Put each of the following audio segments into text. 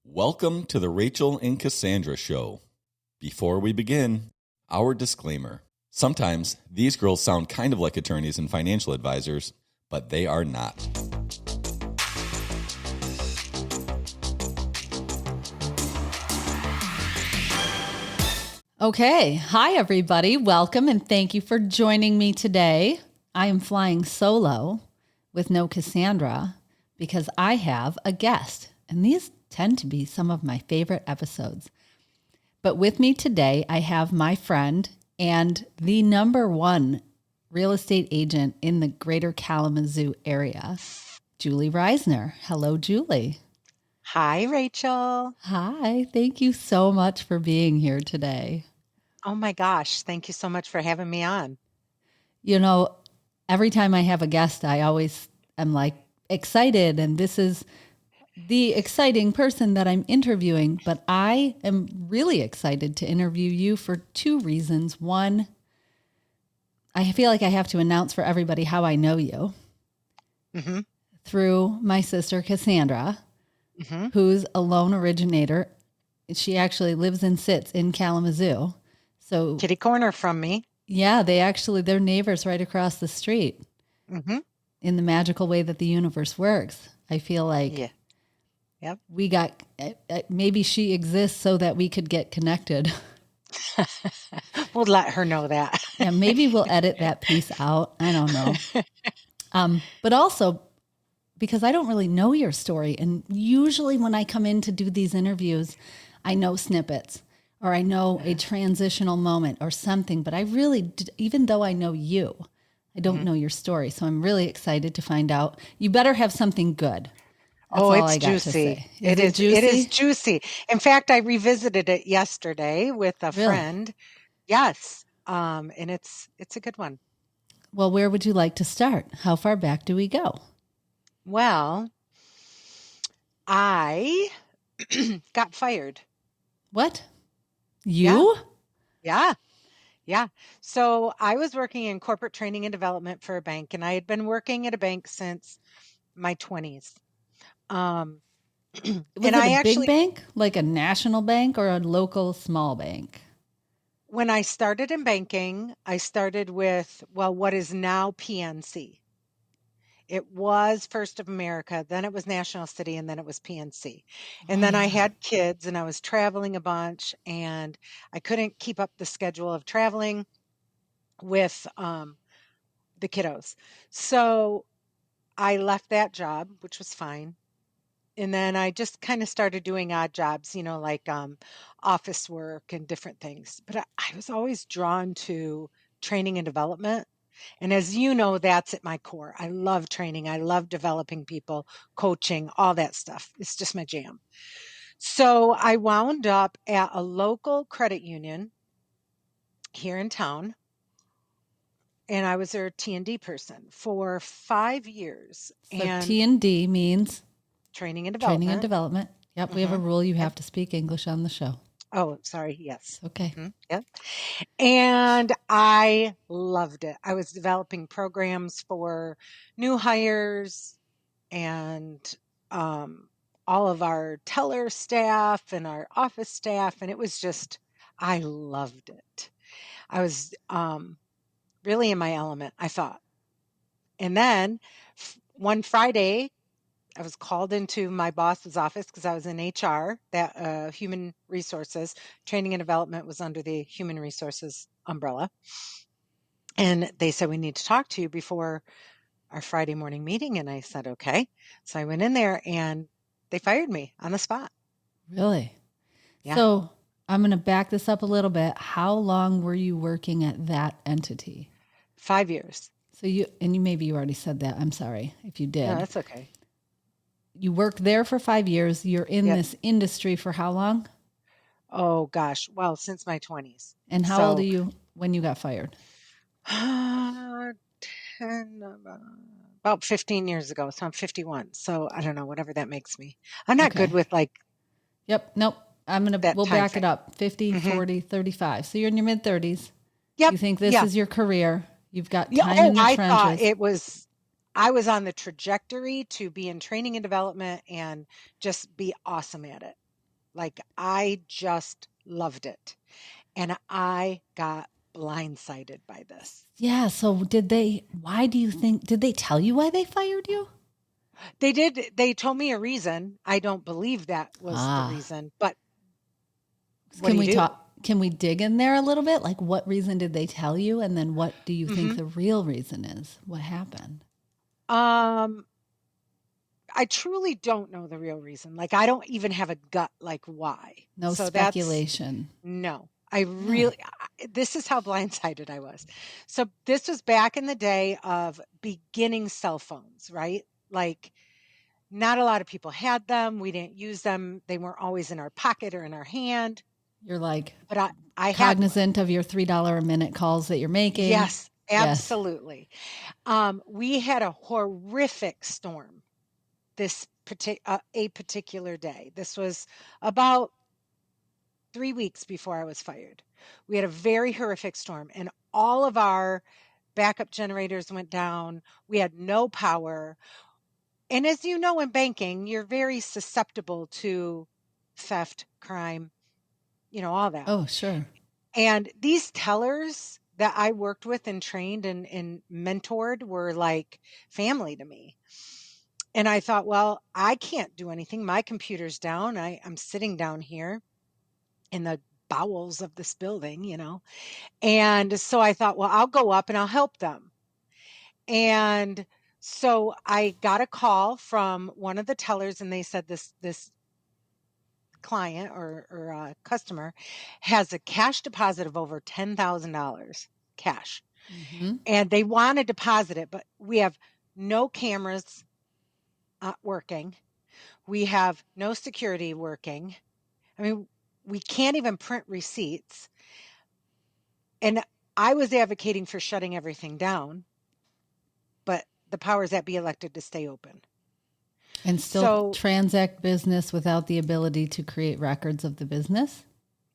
Welcome to the Rachele and Cassandra Show. Before we begin, our disclaimer. Sometimes these girls sound kind of like attorneys and financial advisors, but they are not. Okay. Hi, everybody. Welcome and thank you for joining me today. I am flying solo with no Cassandra because I have a guest, and these tend to be some of my favorite episodes. But with me today, I have my friend and the number one real estate agent in the greater Kalamazoo area, Julie Reisner. Hello, Julie. Hi, Rachele. Hi. Thank you so much for being here today. Oh my gosh. Thank you so much for having me on. You know, every time I have a guest, I always am like excited, and this is the exciting person that I'm interviewing, but I am really excited to interview you for two reasons. One, I feel like I have to announce for everybody how I know you through my sister, Cassandra, who's a loan originator. She actually lives and sits in Kalamazoo. So kitty corner from me. Yeah, they're neighbors right across the street in the magical way that the universe works. I feel like we got, maybe she exists so that we could get connected. We'll let her know that. Yeah, maybe we'll edit that piece out. I don't know. But also because I don't really know your story. And usually when I come in to do these interviews, I know snippets or I know a transitional moment or something. But I really, even though I know you, I don't know your story. So I'm really excited to find out. You better have something good. That's all it's I got juicy. To say. It is juicy? It is juicy. In fact, I revisited it yesterday with a friend. Yes. And it's a good one. Well, where would you like to start? How far back do we go? Well, I got fired. What? You? Yeah. So I was working in corporate training and development for a bank, and I had been working at a bank since my 20s. Was it a big bank, like a national bank or a local small bank? When I started in banking, I started with, what is now PNC. It was First of America, then it was National City, and then it was PNC. And then I had kids and I was traveling a bunch, and I couldn't keep up the schedule of traveling with the kiddos. So I left that job, which was fine. And then I just kind of started doing odd jobs, like office work and different things. But I was always drawn to training and development. And as you know, that's at my core. I love training. I love developing people, coaching, all that stuff. It's just my jam. So I wound up at a local credit union here in town. And I was their T&D person for 5 years. So T&D means? Training and development. Training and development. Yep. We have a rule. You have to speak English on the show. Oh, sorry. Yes. Okay. Yep. And I loved it. I was developing programs for new hires and all of our teller staff and our office staff. And it was just, I loved it. I was really in my element, I thought. And then one Friday, I was called into my boss's office because I was in HR, that human resources. Training and development was under the human resources umbrella. And they said, we need to talk to you before our Friday morning meeting. And I said, okay. So I went in there and they fired me on the spot. Really? Yeah. So I'm going to back this up a little bit. How long were you working at that entity? 5 years. So maybe you already said that. I'm sorry if you did. No, that's okay. You worked there for 5 years. You're in this industry for how long? Oh, gosh. Well, since my 20s. And how old are you when you got fired? About 15 years ago. So I'm 51. So I don't know, whatever that makes me. I'm not good with like. Yep. Nope. We'll back it up. 50, 40, 35. So you're in your mid 30s. Yep. You think this is your career. You've got time in the trenches. I thought I was on the trajectory to be in training and development and just be awesome at it. Like I just loved it. And I got blindsided by this. Yeah. So did they tell you why they fired you? They did. They told me a reason. I don't believe that was the Ah, reason, but what can do you we do? talk? Can we dig in there a little bit? Like, what reason did they tell you? And then what do you think hmm the real reason is? What happened? Um, I truly don't know the real reason. Like, I don't even have a gut, like why. No So that's speculation. no. I Yeah. really, this is how blindsided I was. So this was back in the day of beginning cell phones, right? Like, not a lot of people had them. We didn't use them. They weren't always in our pocket or in our hand. You're like But I had one. cognizant of your $3 a minute calls that you're making. Yes, Yes. absolutely. We had a horrific storm a particular day. This was about 3 weeks before I was fired. We had a very horrific storm, and all of our backup generators went down. We had no power. And as you know, in banking, you're very susceptible to theft, crime, all that. Oh, sure. And these tellers that I worked with and trained and mentored were like family to me. And I thought, well, I can't do anything. My computer's down. I'm sitting down here in the bowels of this building. And so I thought, well, I'll go up and I'll help them. And so I got a call from one of the tellers, and they said this client or customer has a cash deposit of over $10,000 cash, Mm-hmm. and they want to deposit it, but we have no cameras working. We have no security working. I mean, we can't even print receipts. And I was advocating for shutting everything down, but the powers that be elected to stay open. And still So, transact business without the ability to create records of the business?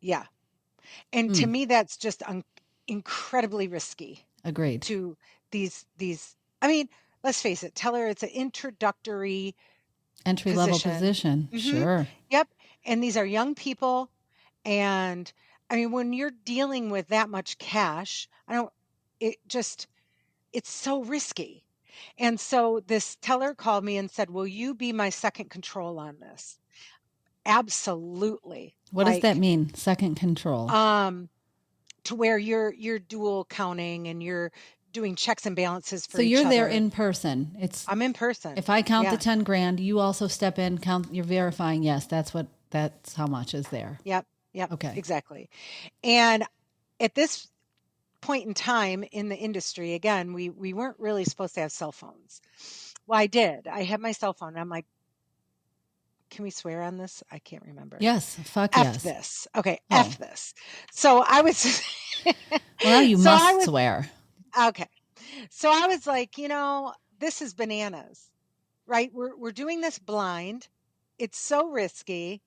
yeah. And to Hmm. me, that's just incredibly risky Agreed. to these. I mean, let's face it, teller, it's an introductory Entry level position. position. hmm Sure. Yep. And these are young people. And I mean, when you're dealing with that much cash, it's so risky. And so this teller called me and said, will you be my second control on this? Absolutely. What does that Like, mean? Second control. to where you're dual counting and you're doing checks and balances for So each you're there other. in person. I'm in person. If I count the Yeah. 10 grand, you also step in, count, you're verifying. Yes, that's how much is there. Yep. Yep. Okay. Exactly. And at this point in time in the industry, again, we weren't really supposed to have cell phones. Well, I did. I had my cell phone. And I'm like, can we swear on this? I can't remember. Yes. Fuck F yes. this. Okay. Oh. F this. So I was, Well, now you so must I was, swear. okay. So I was like, this is bananas, right? We're doing this blind. It's so risky.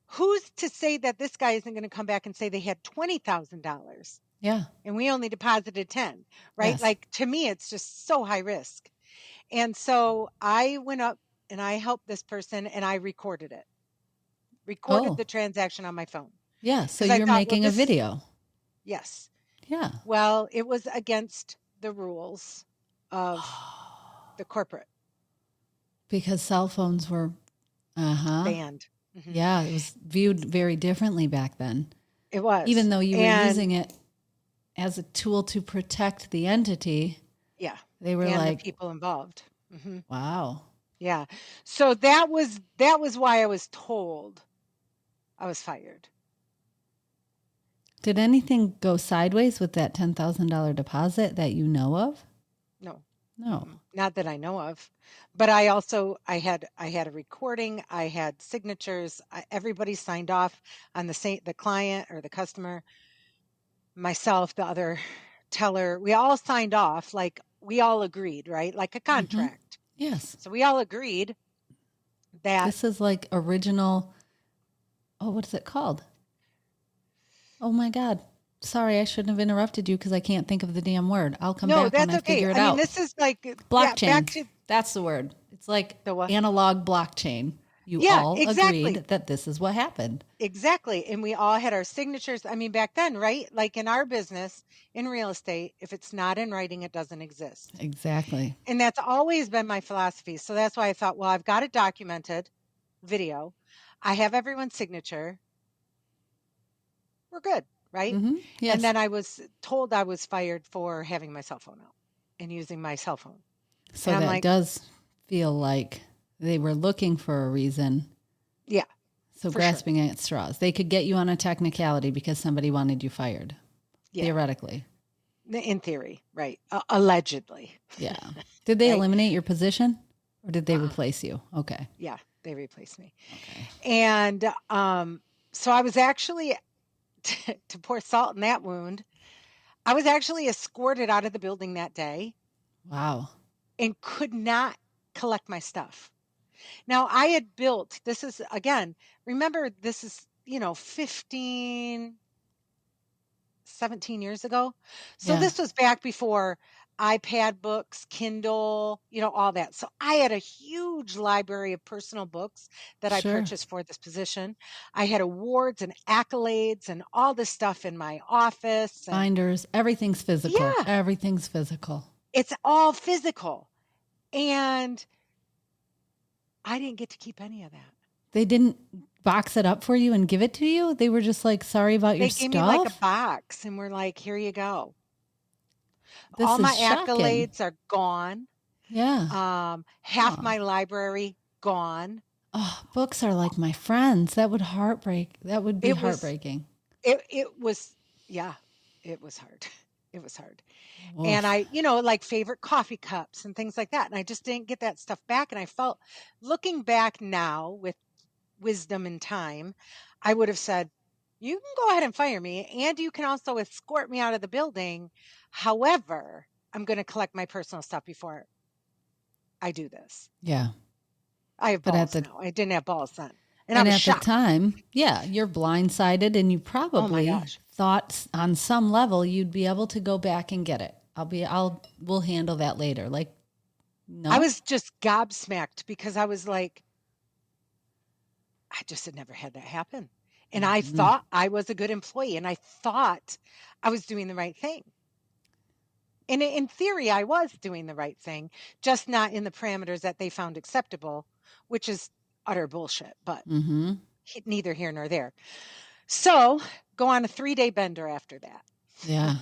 Who's to say that this guy isn't going to come back and say they had $20,000 Yeah. and we only deposited 10, right? Yes. Like to me, it's just so high risk. And so I went up and I helped this person and I recorded Oh. the transaction on my phone. Yeah. So 'Cause I you're thought, well, making a video. yes. Yeah. Well, it was against the rules of the corporate Because cell phones were, banned. yeah, it was viewed very differently back then. It was. Even though you were And using it as a tool to protect the entity, yeah, they were and like, the people involved. hmm wow. Yeah. So that was why I was told I was fired. Did anything go sideways with that $10,000 deposit that you know of? No. No. Not that I know of. But I also I had a recording, I had signatures, everybody signed off on the client or the customer, myself, the other teller. We all signed off, like we all agreed, right? Like a contract. Yes. So we all agreed that This is like original. Oh, what is it called? Oh my God. Sorry, I shouldn't have interrupted you because I can't think of the damn word. I'll come no, back when that's I okay. figure it I mean, out. this is like Blockchain. back to That's the word. It's like the what? analog blockchain. You Yeah, all exactly. agreed that this is what happened. Exactly. And we all had our signatures. I mean, back then, right? Like in our business, in real estate, if it's not in writing, it doesn't exist. Exactly. And that's always been my philosophy. So that's why I thought, well, I've got it documented video. I have everyone's signature. We're good, right? Yes. And then I was told I was fired for having my cell phone out and using my cell phone. So and I'm that like, does feel like they were looking for a reason. yeah. So for grasping at straws. They could get you on a technicality because somebody wanted you fired. Yeah. Theoretically. In theory, right. Allegedly. Yeah. Did they Right? eliminate your position or did they replace you? Okay. Yeah, they replaced me. Okay. And so I was actually, to pour salt in that wound, I was actually escorted out of the building that day Wow. and could not collect my stuff. Now I had built, this is again, remember this is, 15, 17 years ago. So Yeah. this was back before iPad books, Kindle, all that. So I had a huge library of personal books that I Sure. purchased for this position. I had awards and accolades and all this stuff in my office. And Binders. Everything's physical. yeah, Everything's physical. it's all physical. And I didn't get to keep any of that. They didn't box it up for you and give it to you? They were just like, sorry about your They gave me like a stuff? box and were like, here you go. This All is my shocking. accolades are gone. Yeah. Half my library gone. Oh, books are like my friends. That would be It was heartbreaking. it was yeah, it was hard. It was hard. And Oof. I, like favorite coffee cups and things like that. And I just didn't get that stuff back. And I felt, looking back now with wisdom and time, I would have said, you can go ahead and fire me, and you can also escort me out of the building. However, I'm going to collect my personal stuff before I do this. Yeah. I have But balls now. I didn't have balls then. And I and was at the shocked. time, yeah, you're blindsided and you Oh my probably gosh. thought on some level you'd be able to go back and get it. We'll handle that later. Like, no. I was just gobsmacked because I was like, I just had never had that happen. And I thought I was a good employee, and I thought I was doing the right thing. And in theory, I was doing the right thing, just not in the parameters that they found acceptable, which is utter bullshit, but neither here nor there. So go on a 3-day bender after that. Yeah.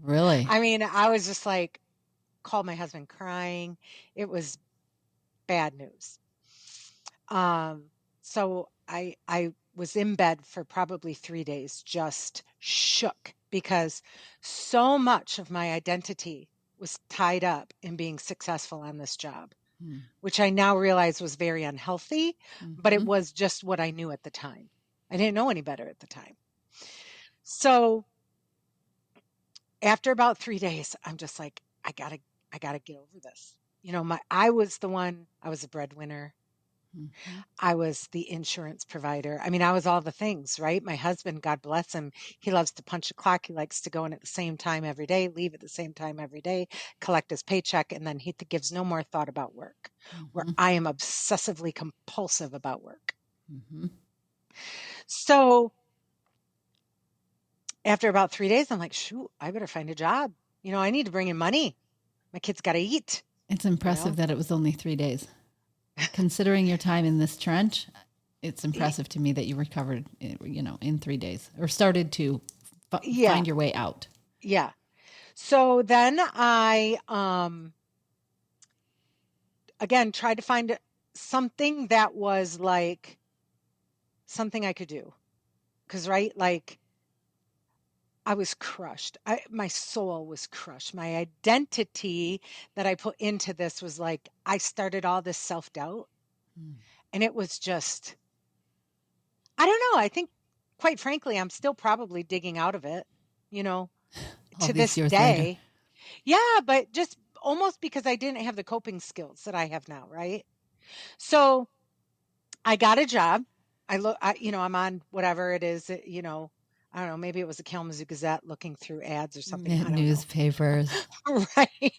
Really? I mean, I was just like, called my husband crying. It was bad news. So I was in bed for probably 3 days, just shook, because so much of my identity was tied up in being successful on this job, which I now realize was very unhealthy, but it was just what I knew at the time. I didn't know any better at the time. So after about 3 days, I'm just like, I gotta get over this. I was a breadwinner. I was the insurance provider. I mean, I was all the things, right? My husband, God bless him, he loves to punch a clock. He likes to go in at the same time every day, leave at the same time every day, collect his paycheck, and then he gives no more thought about work, where I am obsessively compulsive about work. So after about 3 days, I'm like, shoot, I better find a job. I need to bring in money. My kids got to eat. It's impressive that it was only 3 days. Considering your time in this trench, it's impressive to me that you recovered, in 3 days or started to find your way out. Yeah. So then I, again, tried to find something that was like something I could do. 'Cause, right, like, I was crushed. My soul was crushed. My identity that I put into this was like, I started all this self-doubt, and it was just, I don't know. I think, quite frankly, I'm still probably digging out of it, All to these this years later. day. Yeah, but just almost because I didn't have the coping skills that I have now, right? So I got a job. I'm on whatever it is, I don't know, maybe it was the Kalamazoo Gazette looking through ads or something. I don't know. Newspapers.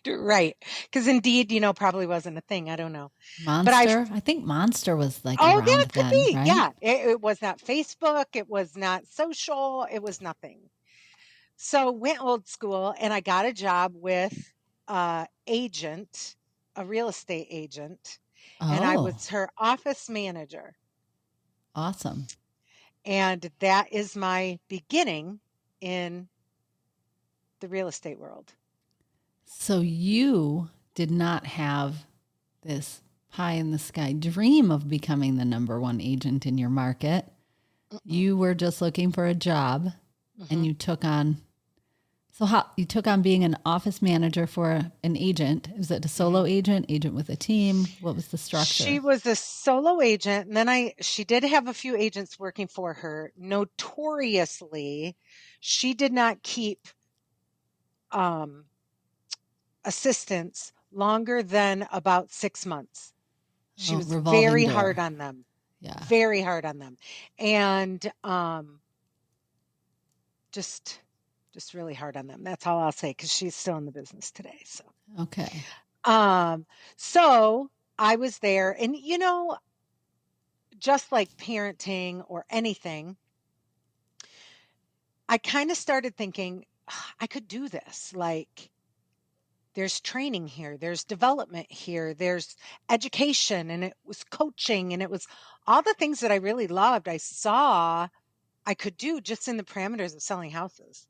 Right. Because Indeed, probably wasn't a thing. I don't know. But Monster. I think Monster was like oh, around that could then, be. right? Yeah. It was not Facebook. It was not social. It was nothing. So went old school and I got a job with agent, a real estate agent, and I Oh, was her office manager. awesome. And that is my beginning in the real estate world. So you did not have this pie in the sky dream of becoming the number one agent in your market. You were just looking for a job and you took on. So how you took on being an office manager for an agent? Was it a solo agent with a team? What was the structure? She was a solo agent, and then she did have a few agents working for her. Notoriously, she did not keep assistants longer than about 6 months. She was revolving very door. hard on them. Yeah. Very hard on them. And just really hard on them. That's all I'll say, because she's still in the business today. So Okay. so I was there, and just like parenting or anything, I kind of started thinking, I could do this. Like, there's training here, there's development here, there's education, and it was coaching, and it was all the things that I really loved. I saw I could do just in the parameters of selling houses.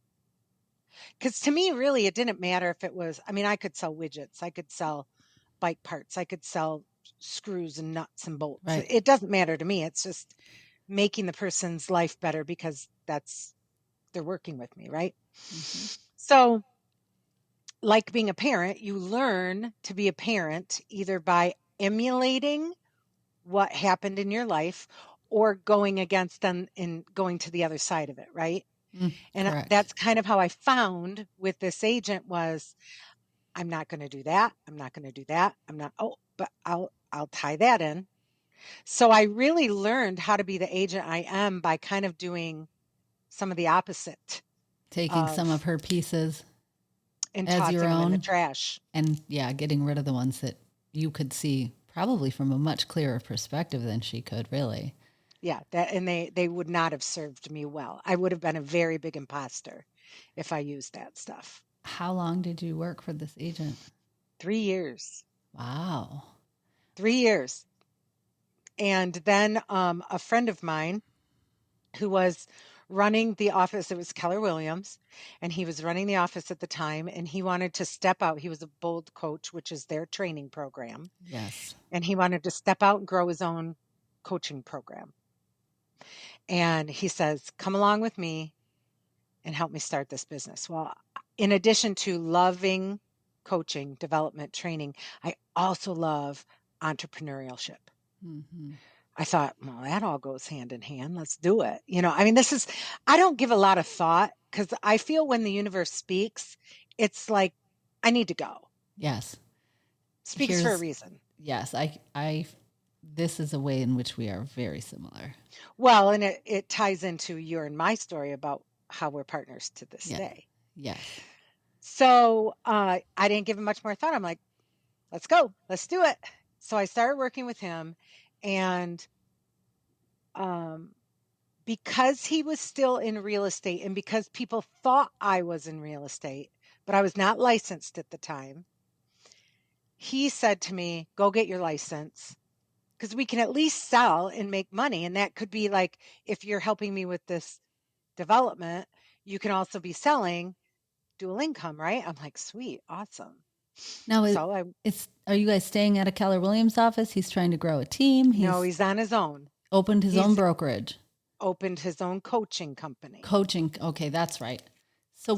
Because to me, really, it didn't matter if it was, I could sell widgets, I could sell bike parts, I could sell screws and nuts and bolts. Right. It doesn't matter to me. It's just making the person's life better, because they're working with me, right? Mm-hmm. So, like being a parent, you learn to be a parent either by emulating what happened in your life or going against them and going to the other side of it, right? And correct. that's kind of how I found with this agent was, I'm not going to do that. I'm not going to do that. But I'll tie that in. So I really learned how to be the agent I am by kind of doing some of the opposite. Taking some of her pieces and as tossing your them in own the trash. And getting rid of the ones that you could see probably from a much clearer perspective than she could, really. Yeah, they would not have served me well. I would have been a very big imposter if I used that stuff. How long did you work for this agent? 3 years. Wow. 3 years. And then a friend of mine who was running the office, it was Keller Williams, and he was running the office at the time, and he wanted to step out. He was a Bold Coach, which is their training program. Yes. And he wanted to step out and grow his own coaching program. And he says, come along with me and help me start this business. Well, in addition to loving coaching, development, training, I also love entrepreneurship. Mm-hmm. I thought, well, that all goes hand in hand. Let's do it. I don't give a lot of thought, because I feel when the universe speaks, it's like, I need to go. Yes. Speaks for a reason. Yes. This is a way in which we are very similar. Well, and it ties into your and my story about how we're partners to this day. Yes. So I didn't give him much more thought. I'm like, let's go. Let's do it. So I started working with him, and because he was still in real estate, and because people thought I was in real estate, but I was not licensed at the time, he said to me, go get your license, because we can at least sell and make money. And that could be like, if you're helping me with this development, you can also be selling dual income, right? I'm like, sweet, awesome. Now, are you guys staying at a Keller Williams office? He's trying to grow a team. No, he's on his own. Opened his own brokerage. Opened his own coaching company. Coaching. Okay, that's right. So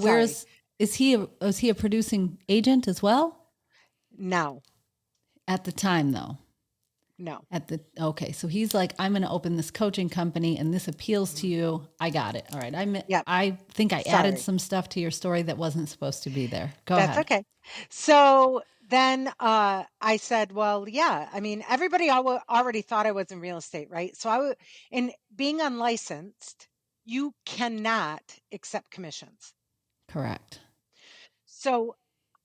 is he a producing agent as well? No. At the time, though? No. Okay, so he's like, I'm going to open this coaching company, and this appeals to you. I got it. All right. I think I added some stuff to your story that wasn't supposed to be there. Go ahead. That's okay. So then I said, well, yeah, everybody already thought I was in real estate, right? So and being unlicensed, you cannot accept commissions. Correct. So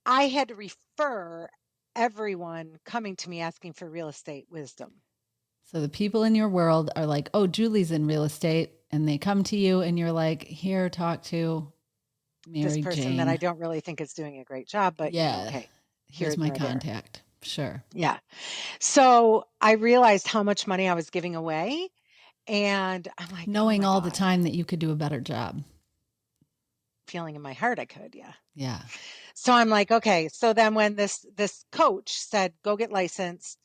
I had to refer everyone coming to me asking for real estate wisdom. So the people in your world are like, oh, Julie's in real estate. And they come to you and you're like, here, talk to This Mary person that I Jane. don't really think is doing a great job, but Yeah. okay, Here's here my nor there. contact. Sure. Yeah. So I realized how much money I was giving away. And I'm like, oh Knowing my all the gosh, time that you could do a better job. feeling in my heart I could. Yeah. Yeah. So I'm like, okay. So then when this coach said, go get licensed,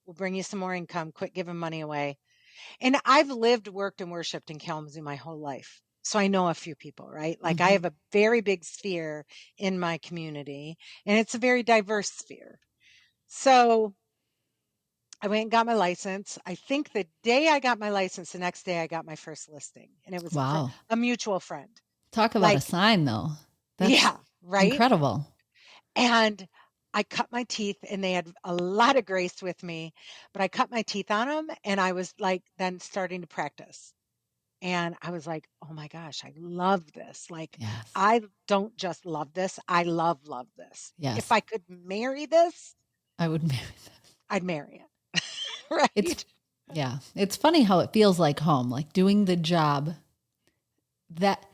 we'll bring you some more income, quit giving money away. And I've lived, worked, and worshiped in Kalamazoo my whole life. So I know a few people, right? Like I have a very big sphere in my community, and it's a very diverse sphere. So I went and got my license. I think the day I got my license, the next day I got my first listing, and it was Wow. a mutual friend. Talk about a Like, sign, though. That's yeah, right. incredible. And I cut my teeth, and they had a lot of grace with me, but I cut my teeth on them, and I was like, then starting to practice. And I was like, oh my gosh, I love this. Like, Yes. I don't just love this, I love this. Yes. If I could marry this, I would marry that. I'd marry it. Right. Yeah. It's funny how it feels like home, like doing the job that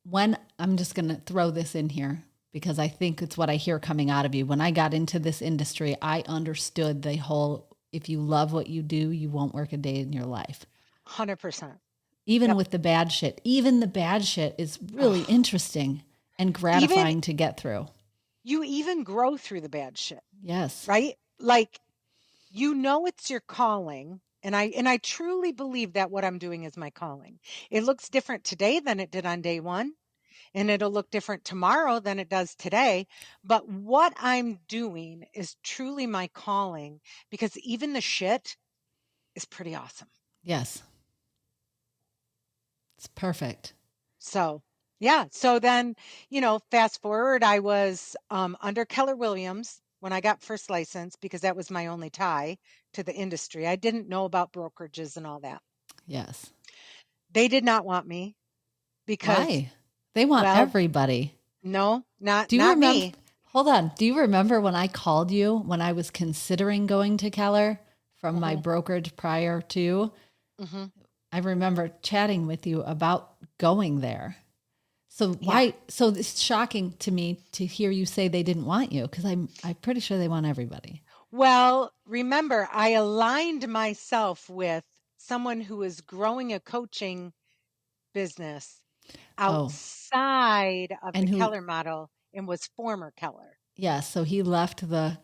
when I'm just going to throw this in here because I think it's what I hear coming out of you. When I got into this industry, I understood the whole, if you love what you do, you won't work a day in your life. 100%. Even Yep. with the bad shit, even the bad shit is really interesting and gratifying to get through. You even grow through the bad shit. Yes. Right? Like, you know, it's your calling. And I truly believe that what I'm doing is my calling. It looks different today than it did on day one. And it'll look different tomorrow than it does today. But what I'm doing is truly my calling, because even the shit is pretty awesome. Yes. It's perfect. So, yeah. So then, fast forward, I was under Keller Williams when I got first license, because that was my only tie to the industry. I didn't know about brokerages and all that. Yes. They did not want me because, Why? They want well, everybody. no, Do you not remember? me. Hold on. Do you remember when I called you when I was considering going to Keller from my brokerage prior to? Mm-hmm. I remember chatting with you about going there. So Yeah. why? So it's shocking to me to hear you say they didn't want you, because I'm pretty sure they want everybody. Well, remember, I aligned myself with someone who is growing a coaching business outside of the and who? Keller model and was former Keller. Yeah. So he left the.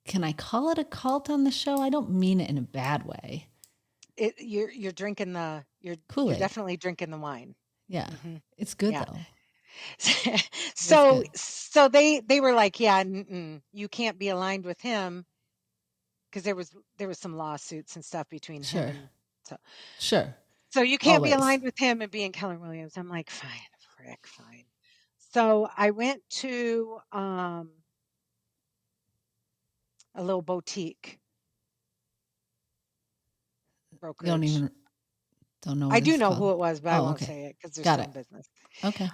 Can I call it a cult on the show? I don't mean it in a bad way. You're drinking you're Kool-Aid. definitely drinking the wine. Yeah. Mm-hmm. It's good Yeah. though. So good. so they were like, yeah, you can't be aligned with him, because there was some lawsuits and stuff between him and so. Sure. So you can't be Always. aligned with him and be in Keller Williams. I'm like, fine, frick, fine. So I went to a little boutique You brokerage. don't know what I do it's know called. who it was, but I won't Okay. say it because they're Got still it. in business. Okay.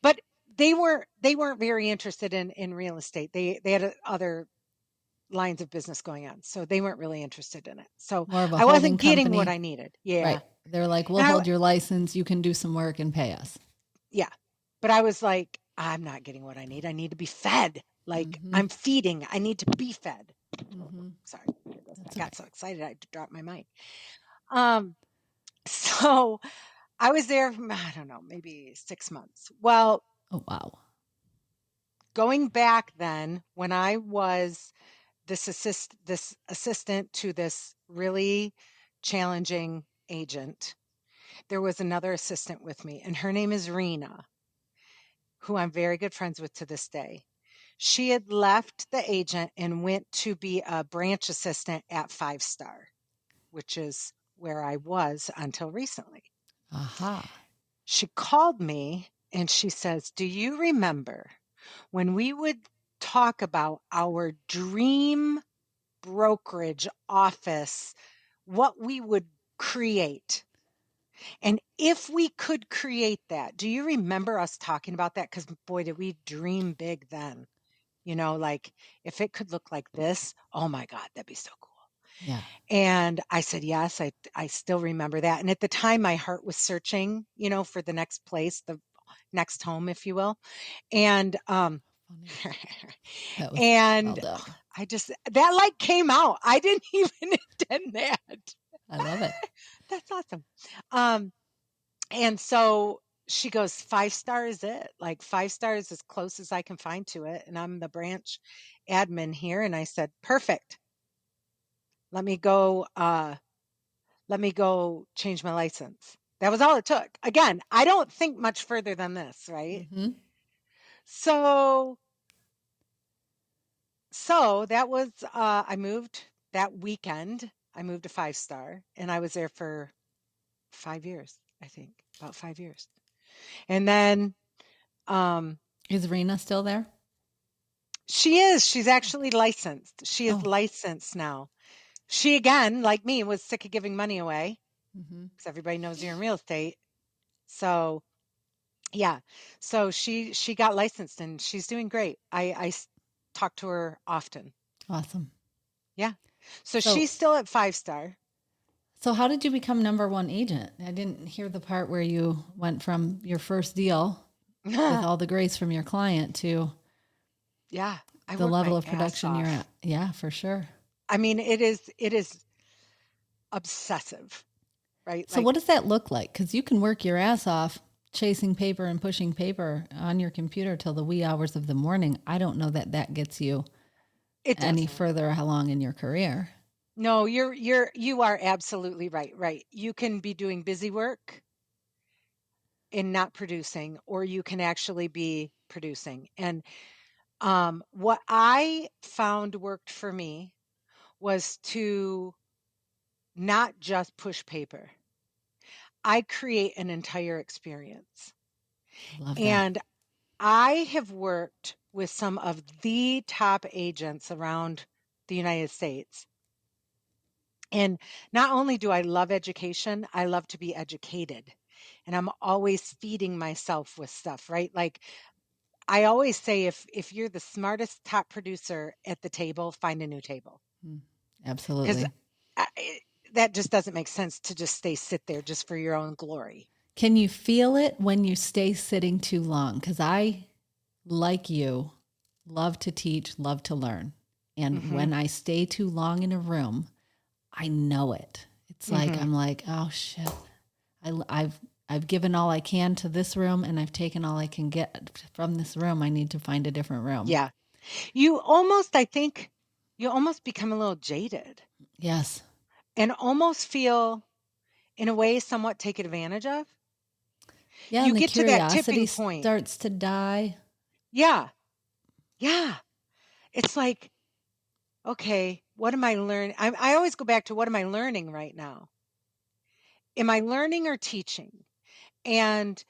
But they weren't very interested in real estate. They had other lines of business going on, so they weren't really interested in it. So More of a I holding wasn't getting what company. I needed. Yeah. Right. They're like, we'll And hold your license. You can do some work and pay us. yeah. But I was like, I'm not getting what I need. I need to be fed. Like, I'm feeding. I need to be fed. Sorry. I got so excited I dropped my mic. So I was there for, I don't know, maybe 6 months. Well, Oh, wow. going back then, when I was this assistant to this really challenging agent, there was another assistant with me, and her name is Rena, who I'm very good friends with to this day. She had left the agent and went to be a branch assistant at 5 Star, which is where I was until recently. Aha. She called me and she says, do you remember when we would talk about our dream brokerage office, what we would create? And if we could create that, do you remember us talking about that? Because boy, did we dream big then. Like if it could look like this, oh my God, that'd be so cool. Yeah. And I said, yes, I still remember that. And at the time, my heart was searching, for the next place, the next home, if you will. And, Funny. That was well and done. that like came out. I didn't even intend that. I love it. That's awesome. And so she goes, 5-star is it? Like 5-star is as close as I can find to it. And I'm the branch admin here. And I said, perfect. Let me go change my license. That was all it took. Again, I don't think much further than this, right? Mm-hmm. So that was, I moved that weekend. I moved to 5-star and I was there for 5 years, I think, about 5 years. And then, Is Rena still there? she's actually licensed. She is licensed now. She, again, like me, was sick of giving money away because everybody knows you're in real estate. So yeah. So she got licensed and she's doing great. I talk to her often. Awesome. Yeah. So So- she's still at 5-star. So how did you become number one agent? I didn't hear the part where you went from your first deal with all the grace from your client to Yeah. I the work level my of production ass you're off. at. Yeah, for sure. I mean, it is obsessive, right? So what does that look like? Because you can work your ass off chasing paper and pushing paper on your computer till the wee hours of the morning. I don't know that that gets you any doesn't. further along in your career. No, you are absolutely right. Right. You can be doing busy work and not producing, or you can actually be producing. And what I found worked for me was to not just push paper. I create an entire experience. I love that. And I have worked with some of the top agents around the United States. And not only do I love education, I love to be educated. And I'm always feeding myself with stuff, right? Like I always say, if you're the smartest top producer at the table, find a new table. Absolutely. Because that just doesn't make sense to just sit there just for your own glory. Can you feel it when you stay sitting too long? Because I, like you, love to teach, love to learn. And when I stay too long in a room, I know it. It's like, I'm like, oh shit. I've given all I can to this room and I've taken all I can get from this room. I need to find a different room. Yeah. I think you almost become a little jaded. Yes. And almost feel, in a way, somewhat taken advantage of. Yeah. You And the get to that curiosity tipping point. starts to die. Yeah. Yeah. It's like, okay, what am I learning? I always go back to, what am I learning right now? Am I learning or teaching? And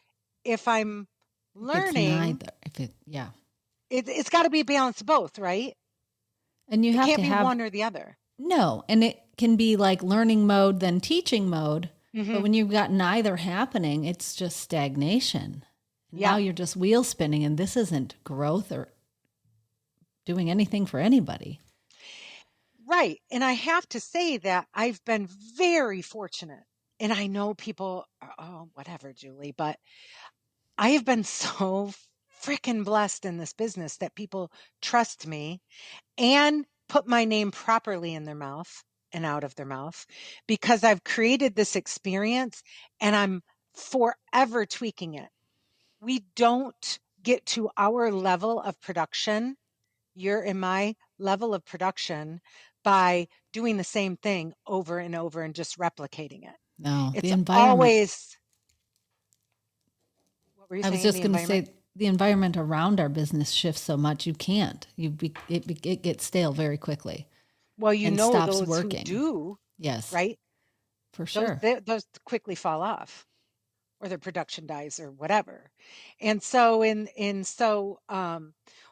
if I'm learning, Yeah. it's got to be a balance of both, right? And you It have can't to be have one or the other. no, and it can be like learning mode, then teaching mode. But when you've got neither happening, it's just stagnation. Yeah. Now you're just wheel spinning, and this isn't growth or doing anything for anybody. Right. And I have to say that I've been very fortunate. And I know people are, oh, whatever, Julie, but I have been so freaking blessed in this business that people trust me and put my name properly in their mouth and out of their mouth, because I've created this experience and I'm forever tweaking it. We don't get to our level of production, your and my level of production, by doing the same thing over and over and just replicating it. No, It's the environment. always, what were you I was saying? just going to say the environment around our business shifts so much you can't. It gets stale very quickly. Well, you and know, stops those working. who do, Yes, right? for sure. Those quickly fall off, or their production dies or whatever. And so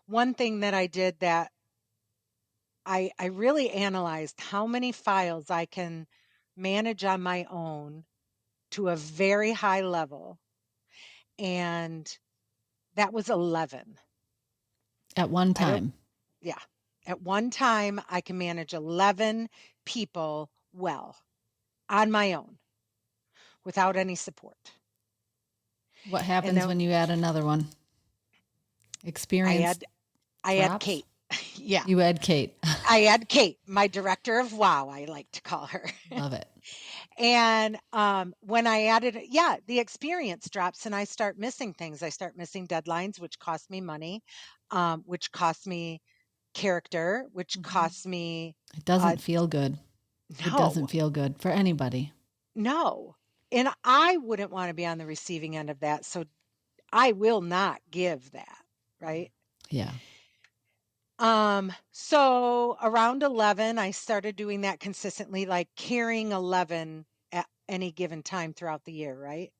one thing that I did, that I really analyzed how many files I can manage on my own to a very high level. And that was 11. At one time. Yeah. At one time, I can manage 11 people well on my own without any support. What happens when you add another one? Experience I add drops? Kate. Yeah. You add Kate. I add Kate, my director of wow, I like to call her. Love it. And when I added, the experience drops and I start missing things. I start missing deadlines, which cost me money, which cost me character, which costs me. It doesn't feel good. No. It doesn't feel good for anybody. No. And I wouldn't want to be on the receiving end of that. So I will not give that. Right. Yeah. So around 11, I started doing that consistently, like carrying 11 at any given time throughout the year. Right.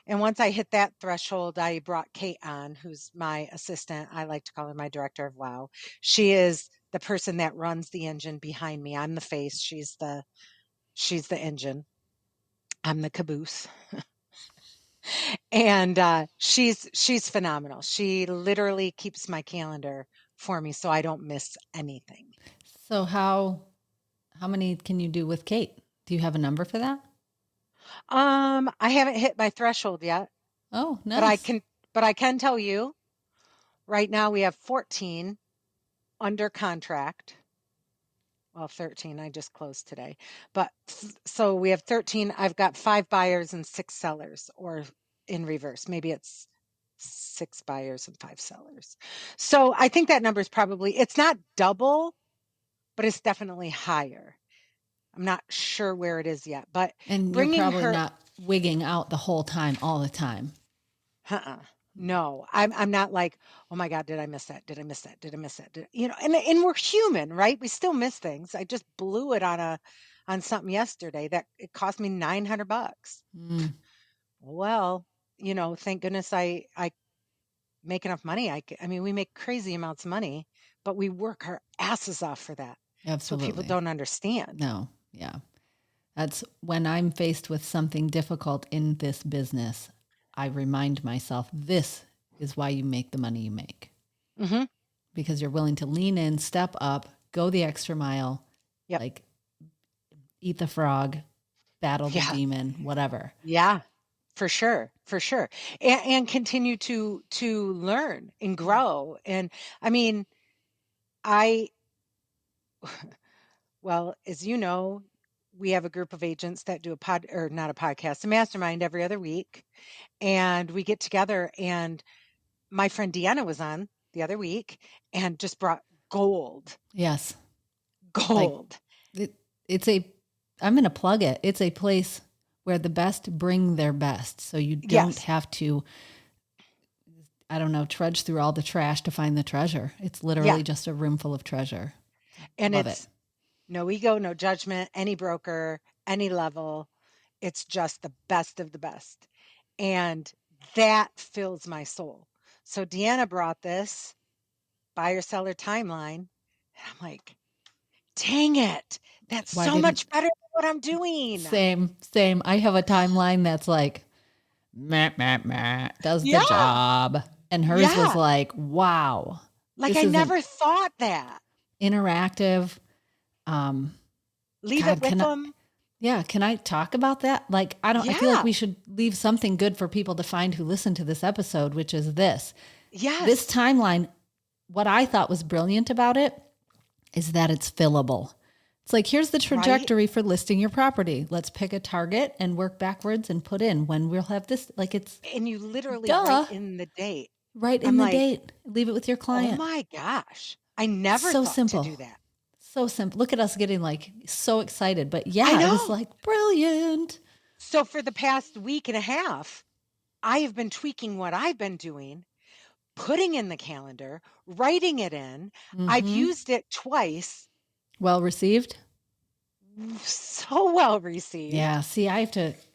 And once I hit that threshold, I brought Kate on, who's my assistant. I like to call her my director of wow. She is the person that runs the engine behind me. I'm the face. She's the engine. I'm the caboose. And she's phenomenal. She literally keeps my calendar for me so I don't miss anything. So how many can you do with Kate? Do you have a number for that? I haven't hit my threshold yet. Oh, nice. But I can tell you right now we have 14 under contract. Well, 13, I just closed today. But so we have 13. I've got 5 buyers and 6 sellers, or in reverse. Maybe it's 6 buyers and 5 sellers. So I think that number is probably, it's not double, but it's definitely higher. I'm not sure where it is yet, but and you're probably not wigging out the whole time, all the time. No, I'm not like, oh my God, did I miss that? Did I miss that? Did I miss that? And we're human, right? We still miss things. I just blew it on something yesterday that it cost me $900. Well, thank goodness I make enough money. I mean, we make crazy amounts of money, but we work our asses off for that. Absolutely. So people don't understand. No. Yeah. That's when I'm faced with something difficult in this business, I remind myself, this is why you make the money you make. Mm-hmm. Because you're willing to lean in, step up, go the extra mile, like eat the frog, battle the demon, whatever. Yeah, for sure. For sure. And continue to learn and grow. And I mean, well, as you know, we have a group of agents that do not a podcast, a mastermind every other week. And we get together, and my friend Deanna was on the other week and just brought gold. Yes. Gold. Like, I'm going to plug it. It's a place where the best bring their best. So you don't have to, I don't know, trudge through all the trash to find the treasure. It's literally just a room full of treasure. And Love it's it. No ego, no judgment, any broker, any level. It's just the best of the best. And that fills my soul. So Deanna brought this buyer seller timeline. And I'm like, dang it. That's so much better than what I'm doing. Same. I have a timeline that's like, does the job. And hers was like, wow. Like I never thought that. Interactive. Leave it with them. Yeah. Can I talk about that? Like, I feel like we should leave something good for people to find who listen to this episode, which is this. Yes. This timeline, what I thought was brilliant about it is that it's fillable. It's like, here's the trajectory for listing your property. Let's pick a target and work backwards and put in when we'll have this. Like and you literally write in the date. Right in the date. Leave it with your client. Oh my gosh. I never thought to do that. So simple. Look at us getting like so excited, but it was like brilliant. So for the past week and a half, I have been tweaking what I've been doing, putting in the calendar, writing it in. I've used it twice. Well received? So well received. Yeah. See, I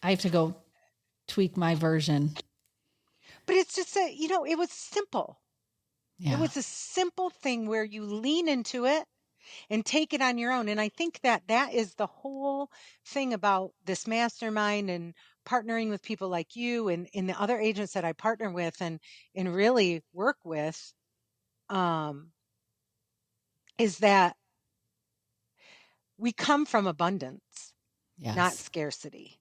have to go tweak my version. But it's just it was simple. Yeah. It was a simple thing where you lean into it and take it on your own. And I think that is the whole thing about this mastermind and partnering with people like you and the other agents that I partner with and really work with, is that we come from abundance, not Yes. scarcity.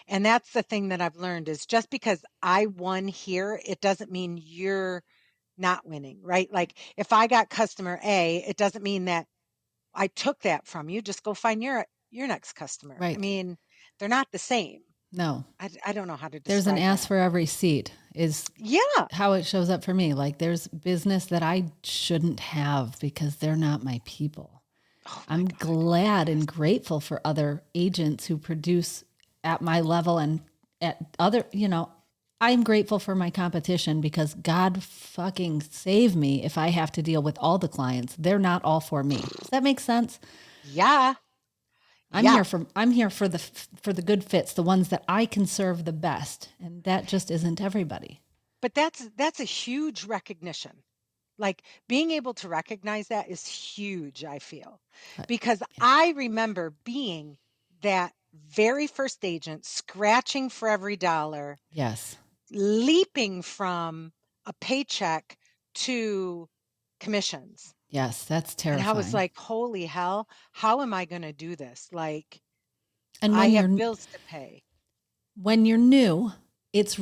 And that's the thing that I've learned is just because I won here, it doesn't mean you're not winning, right? Like if I got customer A, it doesn't mean that I took that from you. Just go find your next customer. I Right. mean, they're not the same. No. I don't know how to There's an describe ass that. for every seat is Yeah. how it shows up for me. Like there's business that I shouldn't have because they're not my people. Oh my I'm God. glad and grateful for other agents who produce at my level and at other, I'm grateful for my competition because God fucking save me if I have to deal with all the clients. They're not all for me. Does that make sense? Yeah. I'm Yeah. here for the good fits, the ones that I can serve the best, and that just isn't everybody. But that's a huge recognition. Like being able to recognize that is huge, I feel, But because I remember being that very first agent, scratching for every dollar, yes, leaping from a paycheck to commissions. yes, that's And I was terrifying. like, holy hell, how am I going to do this? Like, And I have bills to pay. when you're new, it's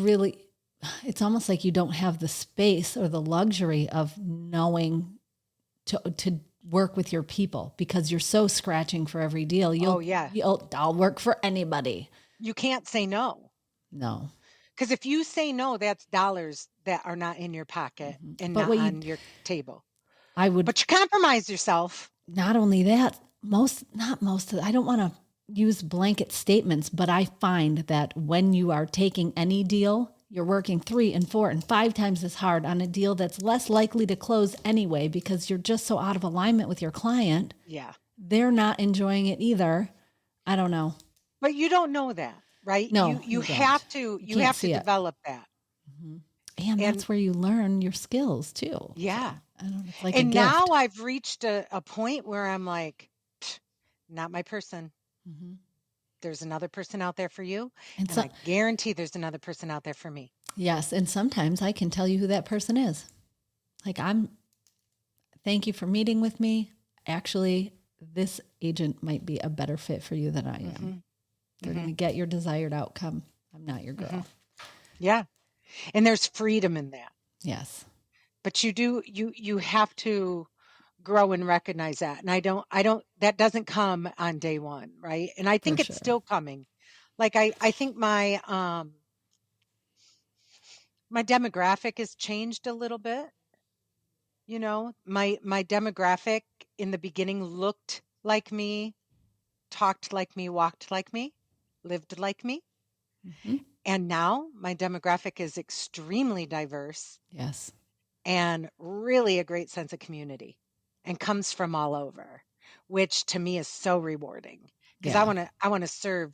almost like you don't have the space or the luxury of knowing to work with your people because you're so scratching for every deal. Oh, yeah. I'll work for anybody. You can't say no. No. Because if you say no, that's dollars that are not in your pocket and But not on your table. I would But you compromise yourself. not only that, I don't want to use blanket statements, but I find that when you are taking any deal, you're working 3 and 4 and 5 times as hard on a deal that's less likely to close anyway because you're just so out of alignment with your client. Yeah. They're not enjoying it either. I don't know. But you don't know that, right? No, You don't. have to You can't see it. develop that. And that's where you learn your skills too. Yeah. So, I don't know. It's like a And gift. now I've reached a point where I'm like, not my person. Mhm. There's another person out there for you. And And so, I guarantee there's another person out there for me. yes. And sometimes I can tell you who that person is. Like, thank you for meeting with me. Actually, this agent might be a better fit for you than I am. Mm-hmm. They're going to get your desired outcome. I'm not your girl. Mm-hmm. Yeah. And there's freedom in that. Yes. But you have to grow and recognize that. And I don't, that doesn't come on day one. Right. And I think For it's sure. still coming. Like I think my demographic has changed a little bit. You know, my demographic in the beginning looked like me, talked like me, walked like me, lived like me. Mm-hmm. And now my demographic is extremely diverse Yes. and really a great sense of community and comes from all over, which to me is so rewarding because Yeah. I want to serve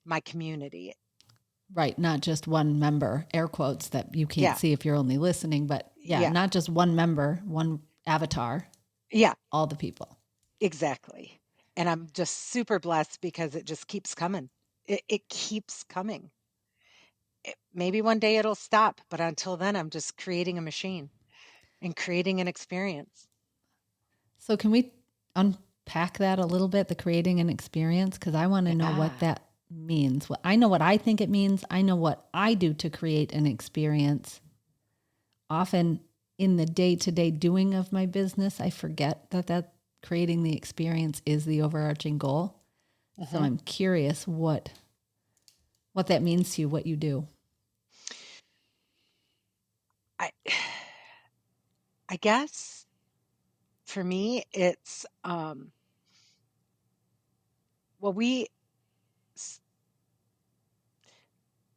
my community. Right. Not just one member, air quotes that you can't Yeah. see if you're only listening, but yeah, Yeah. not just one member, one avatar, Yeah, all the people. exactly. And I'm just super blessed because it just keeps coming. It keeps coming. Maybe one day it'll stop, but until then, I'm just creating a machine and creating an experience. So can we unpack that a little bit, the creating an experience? Because I want to know what Yeah. that means. I know what I think it means. I know what I do to create an experience. Often in the day-to-day doing of my business, I forget that creating the experience is the overarching goal. So I'm curious what that means to you, what you do. I I guess for me, it's well,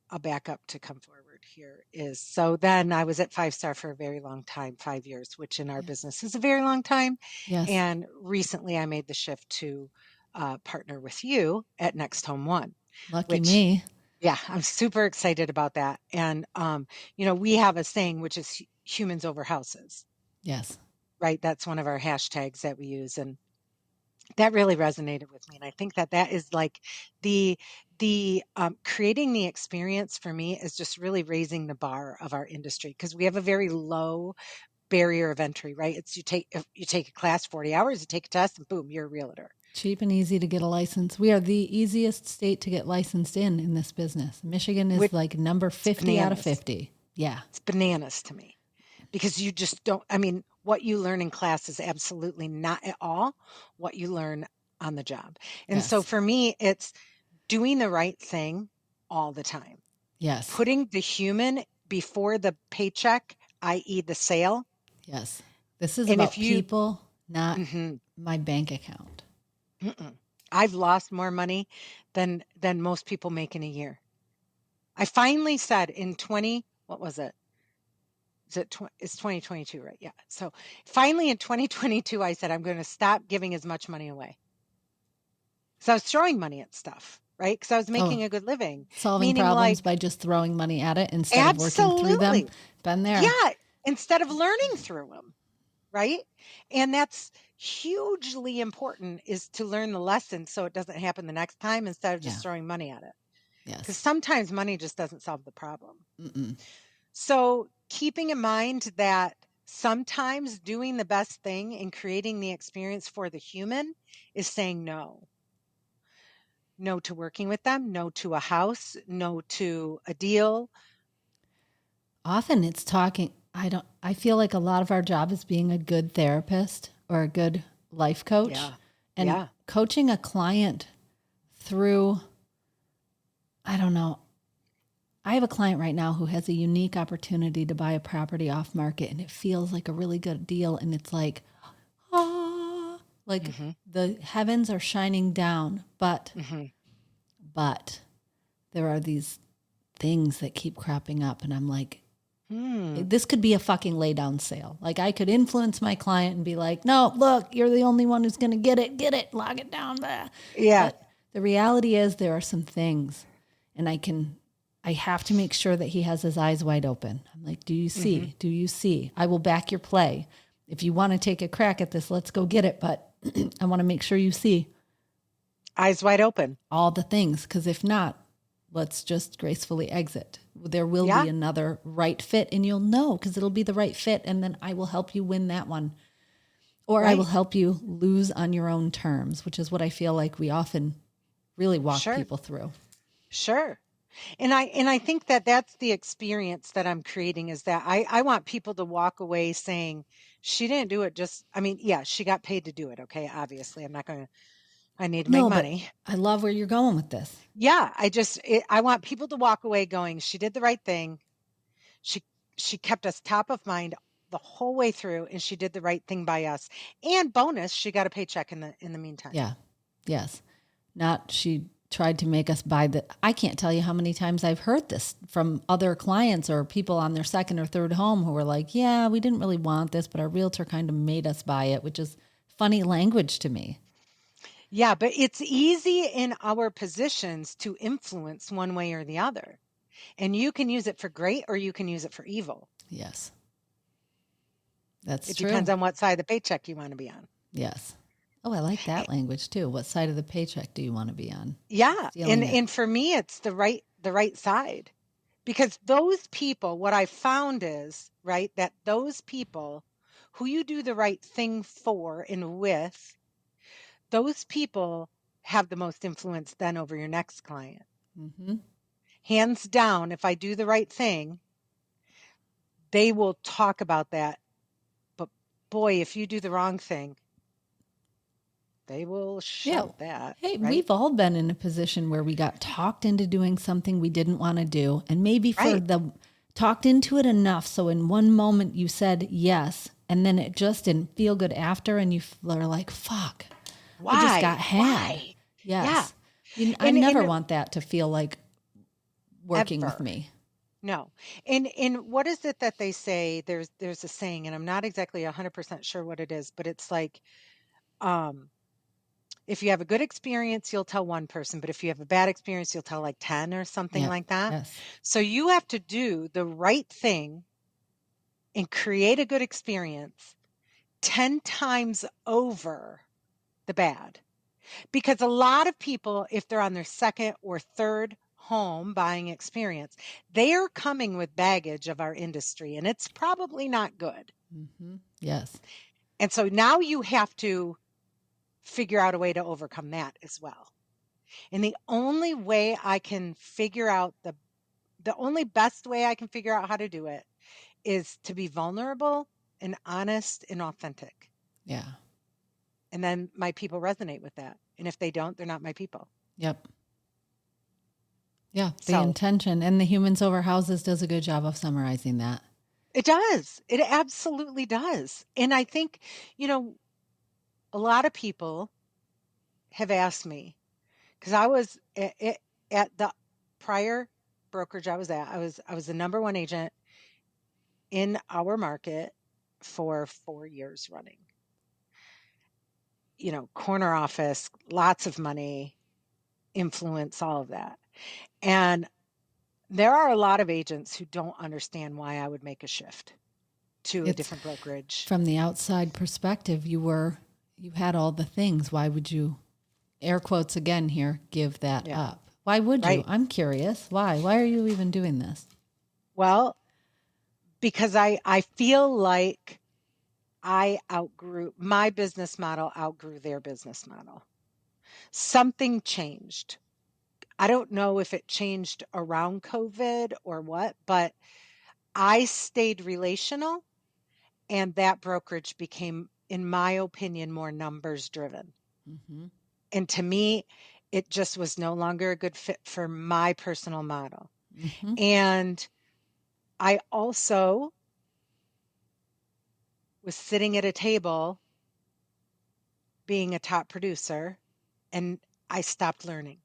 I'll back up to come forward here is so then I was at 5 Star for a very long time, 5 years, which in our business is a very long time. Yes. And recently I made the shift to partner with you at NextHome One, Lucky which, me. yeah, I'm super excited about that. And, we have a saying, which is humans over houses, Yes. right? That's one of our hashtags that we use. And That really resonated with me. And I think that is like the creating the experience for me is just really raising the bar of our industry, because we have a very low barrier of entry, right? It's if you take a class, 40 hours, you take a test, and boom, you're a realtor. Cheap and easy to get a license. We are the easiest state to get licensed in this business. Michigan is like number 50 out of 50. Yeah. It's bananas to me, because you just don't, I mean, what you learn in class is absolutely not at all what you learn on the job. And Yes. so for me, it's doing the right thing all the time. Yes. Putting the human before the paycheck, i.e. the sale. Yes. This is about people, not my bank account. I've lost more money than most people make in a year. I finally said in what was it? It's 2022, right? Yeah. So finally in 2022, I said, I'm going to stop giving as much money away. So I was throwing money at stuff, right? Because I was making a good living. Solving problems by just throwing money at it instead of working through them. Been there. Yeah. Instead of learning through them. Right. And that's hugely important, is to learn the lesson so it doesn't happen the next time, instead of just throwing money at it. Yes. Because sometimes money just doesn't solve the problem. So keeping in mind that sometimes doing the best thing and creating the experience for the human is saying no. No to working with them, no to a house, no to a deal. Often it's talking. I feel like a lot of our job is being a good therapist or a good life coach. And coaching a client through, I don't know. I have a client right now who has a unique opportunity to buy a property off market, and it feels like a really good deal. And it's like, the heavens are shining down, but there are these things that keep cropping up. And I'm like, this could be a fucking lay down sale. Like, I could influence my client and be like, no, look, you're the only one who's going to get it, lock it down. Blah. Yeah. But the reality is there are some things, and I have to make sure that he has his eyes wide open. I'm like, do you see? Do you see? I will back your play. If you want to take a crack at this, let's go get it. But I want to make sure you see. Eyes wide open. All the things. Because if not, let's just gracefully exit. There will be another right fit, and you'll know, because it'll be the right fit. And then I will help you win that one. Or I will help you lose on your own terms, which is what I feel like we often really walk people through. Sure. And I think that that's the experience that I'm creating, is that I want people to walk away saying, she didn't do it she got paid to do it. Okay. Obviously I need to make money. I love where you're going with this. Yeah. I want people to walk away going, she did the right thing. She kept us top of mind the whole way through, and she did the right thing by us. And bonus, she got a paycheck in the meantime. Yeah. Yes. Not she tried to make us buy I can't tell you how many times I've heard this from other clients or people on their second or third home who were like, yeah, we didn't really want this, but our realtor kind of made us buy it, which is funny language to me. Yeah, but it's easy in our positions to influence one way or the other. And you can use it for great, or you can use it for evil. Yes. That's true. It true. depends on what side of the paycheck you want to be on. Yes. Oh, I like that language too. What side of the paycheck do you want to be on? Yeah. And for me, it's the right side. Because those people, what I found is, right, that those people who you do the right thing for and with, those people have the most influence then over your next client. Hands down, if I do the right thing, they will talk about that. But boy, if you do the wrong thing, they will shout that. Hey, right? We've all been in a position where we got talked into doing something we didn't want to do. And maybe talked into it enough. So in one moment you said yes, and then it just didn't feel good after. And you are like, fuck, I just got had. Why? Yes. Yeah. I never want that to feel like working with me. No. And what is it that they say? There's a saying, and I'm not exactly 100% sure what it is, but it's like, if you have a good experience, you'll tell one person, but if you have a bad experience, you'll tell like 10 or something like that. Yes. So you have to do the right thing and create a good experience 10 times over the bad. Because a lot of people, if they're on their second or third home buying experience, they are coming with baggage of our industry, and it's probably not good. Mm-hmm. Yes. And so now you have to figure out a way to overcome that as well. And the only way I can figure out the only best way I can figure out how to do it is to be vulnerable and honest and authentic. Yeah. And then my people resonate with that. And if they don't, they're not my people. Yep. Yeah. The So intention and the Humans Over Houses does a good job of summarizing that. it does. It absolutely does. And I think, a lot of people have asked me, because I was at the prior brokerage I was at, I was the number one agent in our market for 4 years running. Corner office, lots of money, influence, all of that. And there are a lot of agents who don't understand why I would make a shift to a different brokerage. From the outside perspective, you had all the things. Why would you, air quotes again here, give that up? Why would you? I'm curious. Why? Why are you even doing this? Well, because I feel like my business model outgrew their business model. Something changed. I don't know if it changed around COVID or what, but I stayed relational, and that brokerage became, in my opinion, more numbers driven. Mm-hmm. And to me, it just was no longer a good fit for my personal model. Mm-hmm. And I also was sitting at a table being a top producer, and I stopped learning.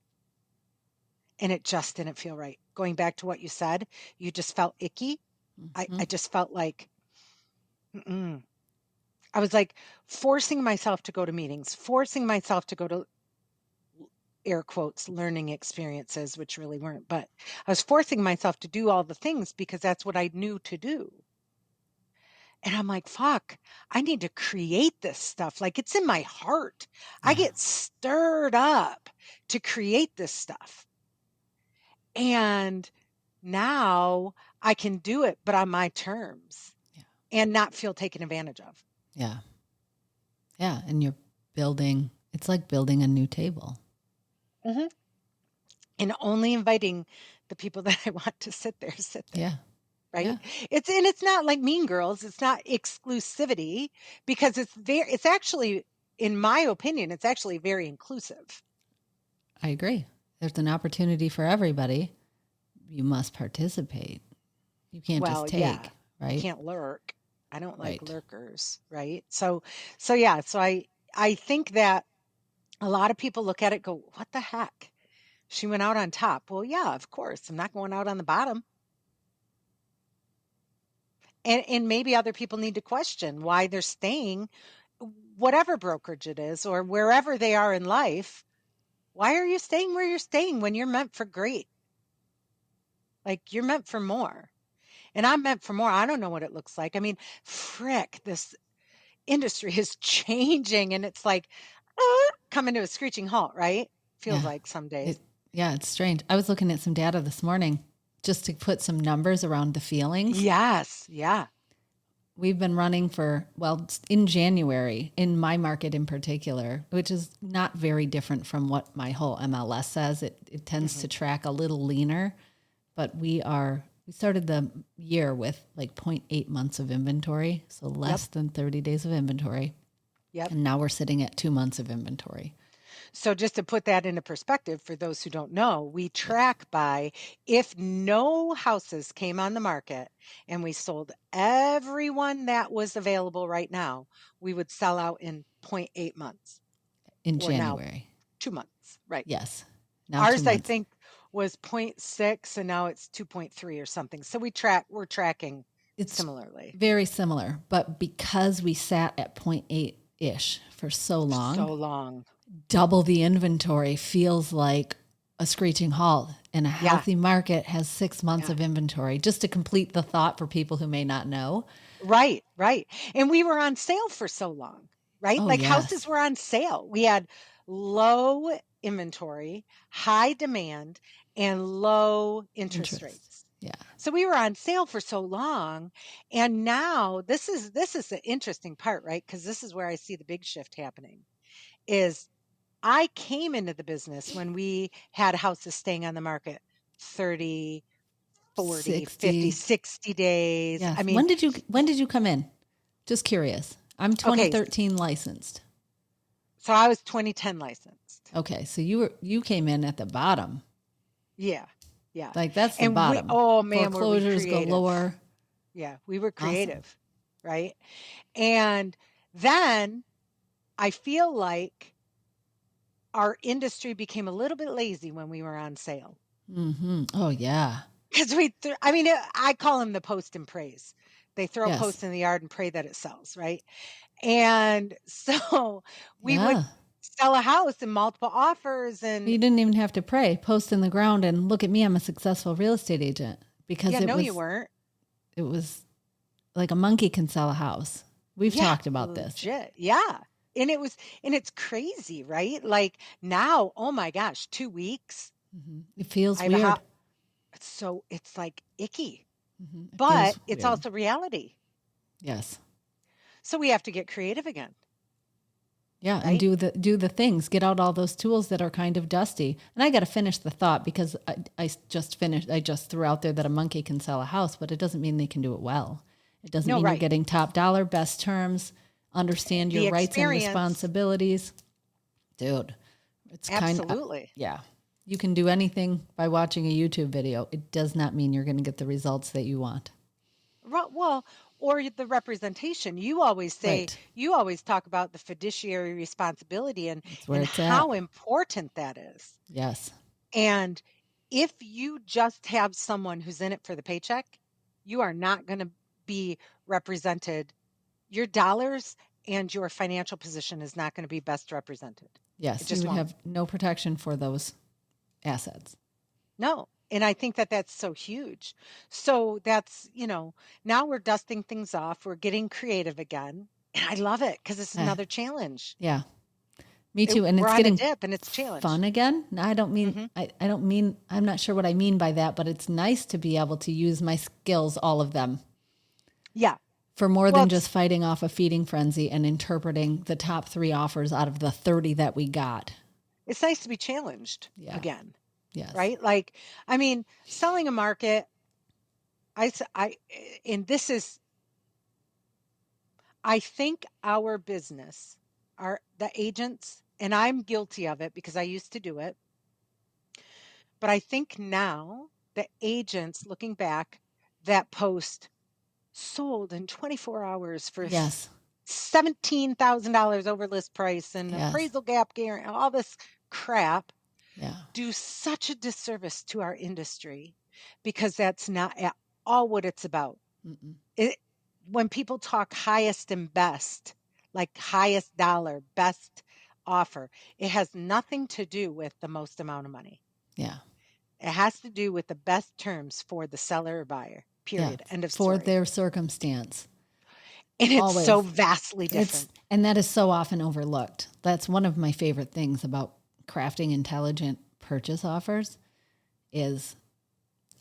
And it just didn't feel right. Going back to what you said, you just felt icky. Mm-hmm. I just felt like, I was like forcing myself to go to meetings, forcing myself to go to, air quotes, learning experiences, which really weren't, but I was forcing myself to do all the things because that's what I knew to do. And I'm like, fuck, I need to create this stuff. Like, it's in my heart. I get stirred up to create this stuff. And now I can do it, but on my terms and not feel taken advantage of. Yeah. Yeah. And it's like building a new table. Mm-hmm. And only inviting the people that I want to sit there. Yeah. Right. Yeah. It's not like Mean Girls. It's not exclusivity, because it's actually, in my opinion, it's actually very inclusive. I agree. There's an opportunity for everybody. You must participate. You can't just take, right? You can't lurk. I don't like lurkers. Right. So I think that a lot of people look at it, go, what the heck? She went out on top. Well, yeah, of course. I'm not going out on the bottom. And maybe other people need to question why they're staying, whatever brokerage it is or wherever they are in life. Why are you staying where you're staying when you're meant for great? Like, you're meant for more. And I'm meant for more. I don't know what it looks like. I mean, frick, this industry is changing, and it's like coming to a screeching halt, right? Feels like some days. It's strange. I was looking at some data this morning just to put some numbers around the feelings. Yes. Yeah. We've been running in January, in my market in particular, which is not very different from what my whole MLS says. It tends to track a little leaner, but we started the year with like 0.8 months of inventory, so less than 30 days of inventory. Yep. And now we're sitting at 2 months of inventory. So just to put that into perspective, for those who don't know, we track by, if no houses came on the market and we sold everyone that was available right now, we would sell out in 0.8 months. In January. 2 months, right? Yes. Now Ours, I think, was 0.6 and now it's 2.3 or something. So we're tracking similarly. Very similar, but because we sat at 0.8-ish for so long, double the inventory feels like a screeching halt, and a healthy market has 6 months of inventory, just to complete the thought for people who may not know. Right. And we were on sale for so long. right? Oh, Like yes. houses were on sale. We had low inventory, high demand, and low interest rates. Yeah. So we were on sale for so long. And now this is the interesting part, right? Because this is where I see the big shift happening is I came into the business when we had houses staying on the market 30, 40, 50, 60. 60 days. Yes. I mean, When did you come in? Just curious. I'm okay, 2013 licensed. so I was 2010 licensed. Okay, so you came in at the bottom. Yeah. Yeah. Like that's the And bottom. oh man, were we Foreclosures creative. galore. Yeah, we were Awesome. creative, right? And then I feel like our industry became a little bit lazy when we were on sale. Mm-hmm. Oh yeah. Because I call them the post and praise. They throw Yes. posts in the yard and pray that it sells, right? And so we would Yeah. sell a house in multiple offers and You didn't even have to pray. Post in the ground and look at me. I'm a successful real estate agent because yeah, no, you weren't. it was like a monkey can sell a house. We've Yeah, talked about this. legit. Yeah. And it's crazy, right? Like now, oh my gosh, 2 weeks. Mm-hmm. It feels I have a weird. house. So it's like icky, Mm-hmm. It but feels it's weird. also reality. Yes. So we have to get creative again. Yeah, Right? and do the things. Get out all those tools that are kind of dusty. And I got to finish the thought because I just threw out there that a monkey can sell a house, but it doesn't mean they can do it well. It doesn't No, mean you're right. getting top dollar, best terms, understand The your rights and experience. responsibilities. Dude, it's Absolutely. yeah. You can do anything by watching a YouTube video. It does not mean you're going to get the results that you want. Well, or the representation. You always say, Right. you always talk about the fiduciary responsibility That's where and it's at. how important that is. Yes. And if you just have someone who's in it for the paycheck, you are not going to be represented. Your dollars and your financial position is not going to be best represented. It Yes, you just would won't. have no protection for those assets. No. And I think that that's so huge. So that's, now we're dusting things off. We're getting creative again. And I love it because it's Eh, another challenge. yeah. Me too. And We're it's on a getting dip and it's a challenge. fun again. No, I don't mean, hmm I don't mean, I'm not sure what I mean by that, but it's nice to be able to use my skills, all of them, Yeah. for more Well, than just fighting off a feeding frenzy and interpreting the top 3 offers out of the 30 that we got. it's nice to be challenged Yeah. again, Yes. right? Like, selling a market, and this is, I think our business, the agents, and I'm guilty of it because I used to do it. But I think now the agents looking back that post sold in 24 hours for Yes. $17,000 over list price and Yes. appraisal gap guarantee, all this crap Yeah. do such a disservice to our industry because that's not at all what it's about. Mm-mm. When people talk highest and best, like highest dollar, best offer, it has nothing to do with the most amount of money. Yeah. It has to do with the best terms for the seller or buyer, Yeah. period. End of For story. their circumstance. And it's Always. so vastly different. And that is so often overlooked. That's one of my favorite things about crafting intelligent purchase offers is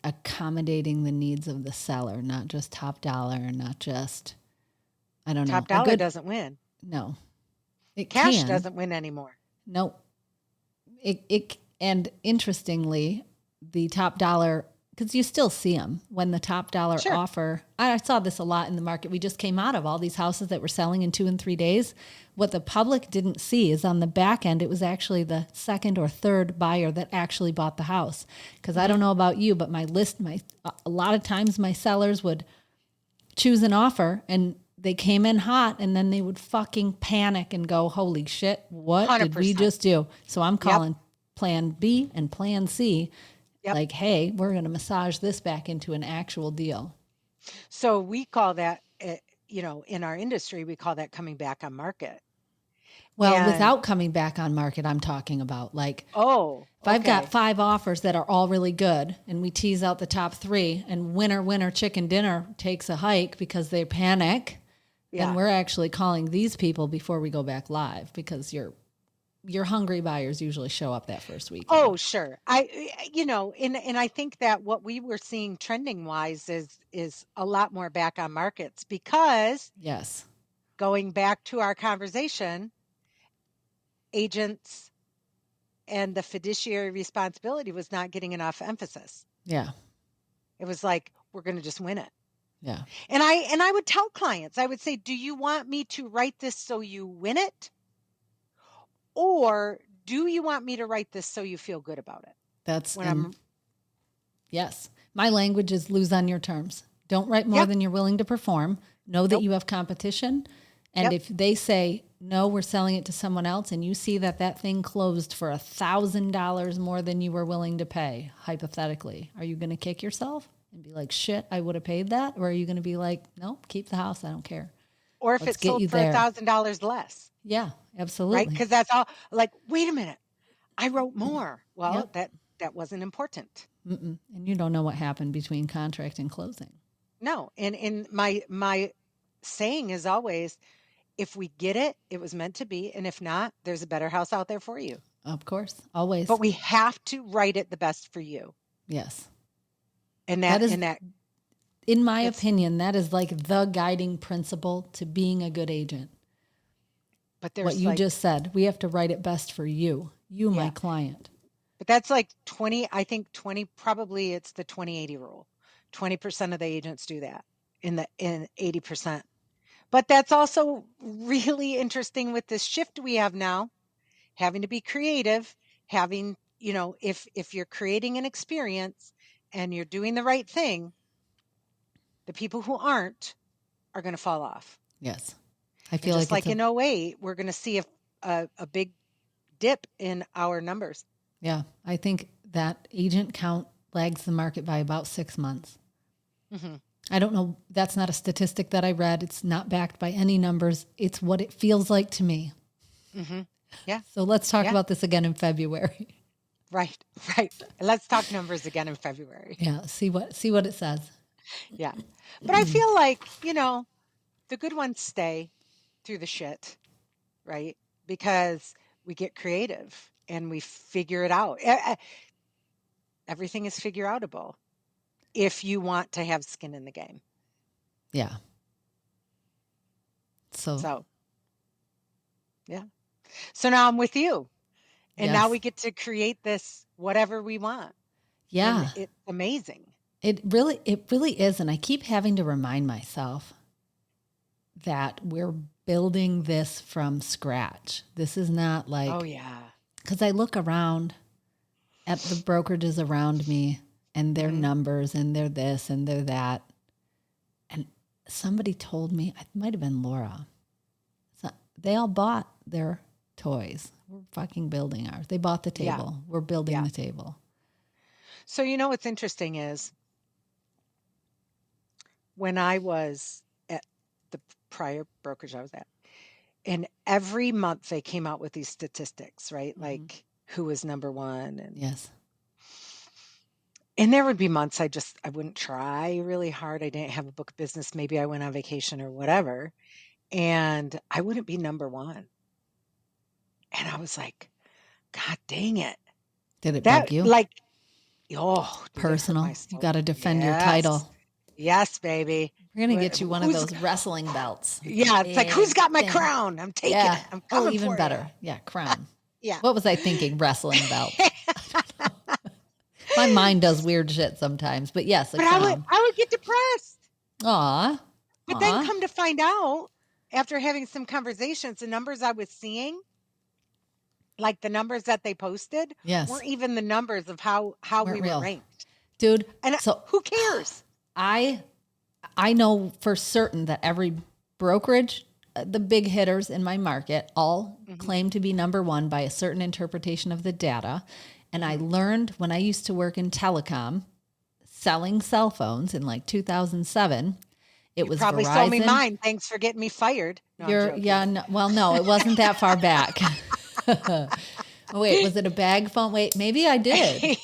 accommodating the needs of the seller, not just top dollar, not just, I don't know. Top dollar doesn't win. No. It Cash can. doesn't win anymore. No. And interestingly, the top dollar, because you still see them when the top dollar Sure. offer. I saw this a lot in the market. We just came out of all these houses that were selling in 2 and 3 days. What the public didn't see is on the back end, it was actually the second or third buyer that actually bought the house. Because I don't know about you, but a lot of times my sellers would choose an offer and they came in hot and then they would fucking panic and go, holy shit, what did we 100%. just do? So I'm calling plan B and plan C. Yep. Like, hey, we're going to massage this back into an actual deal. So we call that, in our industry, we call that coming back on market. Well, And- without coming back on market, I'm talking about like, Oh, if I've got okay. 5 offers that are all really good and we tease out the top 3 and winner, chicken dinner takes a hike because they panic, then we're actually calling these people before we go back live, because your hungry buyers usually show up that first weekend. Oh, sure. And I think that what we were seeing trending wise is a lot more back on markets, because yes, going back to our conversation, agents and the fiduciary responsibility was not getting enough emphasis. yeah, It was like, we're going to just win it. yeah, And I would tell clients, I would say, do you want me to write this so you win it? Or do you want me to write this so you feel good about it? Yes. My language is lose on your terms. Don't write more than you're willing to perform. Know that you have competition. And if they say, no, we're selling it to someone else, and you see that thing closed for $1,000 more than you were willing to pay, hypothetically, are you going to kick yourself and be like, shit, I would have paid that? Or are you going to be like, nope, keep the house. I don't care. Or if it's sold for $1,000 less. Yeah, absolutely. Right? Because that's all, like, wait a minute, I wrote more. Well, that wasn't important. And you don't know what happened between contract and closing. No. And my saying is always, if we get it, it was meant to be. And if not, there's a better house out there for you. Of course, always. But we have to write it the best for you. Yes. And that in my opinion, that is like the guiding principle to being a good agent. But there's what you just said, we have to write it best for you, my client. But that's like 20, probably it's the 20-80 rule. 20% of the agents do that in 80%. But that's also really interesting with this shift we have now, having to be creative, having, if you're creating an experience and you're doing the right thing, the people who aren't are going to fall off. Yes. I feel just like in 2008, we're going to see a big dip in our numbers. Yeah. I think that agent count lags the market by about 6 months. Mm-hmm. I don't know. That's not a statistic that I read. It's not backed by any numbers. It's what it feels like to me. Mm-hmm. Yeah. So let's talk about this again in February. Right. Let's talk numbers again in February. Yeah. See what it says. Yeah. But I feel like, the good ones stay through the shit, right? Because we get creative and we figure it out. Everything is figure outable if you want to have skin in the game. Yeah. So yeah. So now I'm with you. And yes. Now we get to create this whatever we want. Yeah. And it's amazing. It really is. And I keep having to remind myself that we're building this from scratch. This is not like, oh yeah. Because I look around at the brokerages around me and their numbers and they're this and they're that. And somebody told me, it might have been Laura, they all bought their toys. We're fucking building ours. They bought the table. Yeah. We're building the table. So what's interesting is when I was at the prior brokerage I was at, and every month they came out with these statistics, right? Mm-hmm. Like who was number one. And yes. And there would be months I wouldn't try really hard. I didn't have a book of business. Maybe I went on vacation or whatever. And I wouldn't be number one. And I was like, God dang it. Did it bug you? Like, personal. You got to defend your title. Yes, baby. We're going to get you one of those wrestling belts. Yeah. It's like, who's got my crown? I'm taking it. I'm coming even for better. You. Yeah. Crown. Yeah. What was I thinking? Wrestling belt. My mind does weird shit sometimes, but yes. But I would get depressed. Aw. But then come to find out, after having some conversations, the numbers I was seeing, like the numbers that they posted, weren't even the numbers of how we were ranked. Dude, and so who cares? I know for certain that every brokerage, the big hitters in my market, all claim to be number one by a certain interpretation of the data. And I learned when I used to work in telecom, selling cell phones in like 2007. It was probably Verizon. Sold me mine. Thanks for getting me fired. No, no, it wasn't that far back. Oh, wait, was it a bag phone? Wait, maybe I did.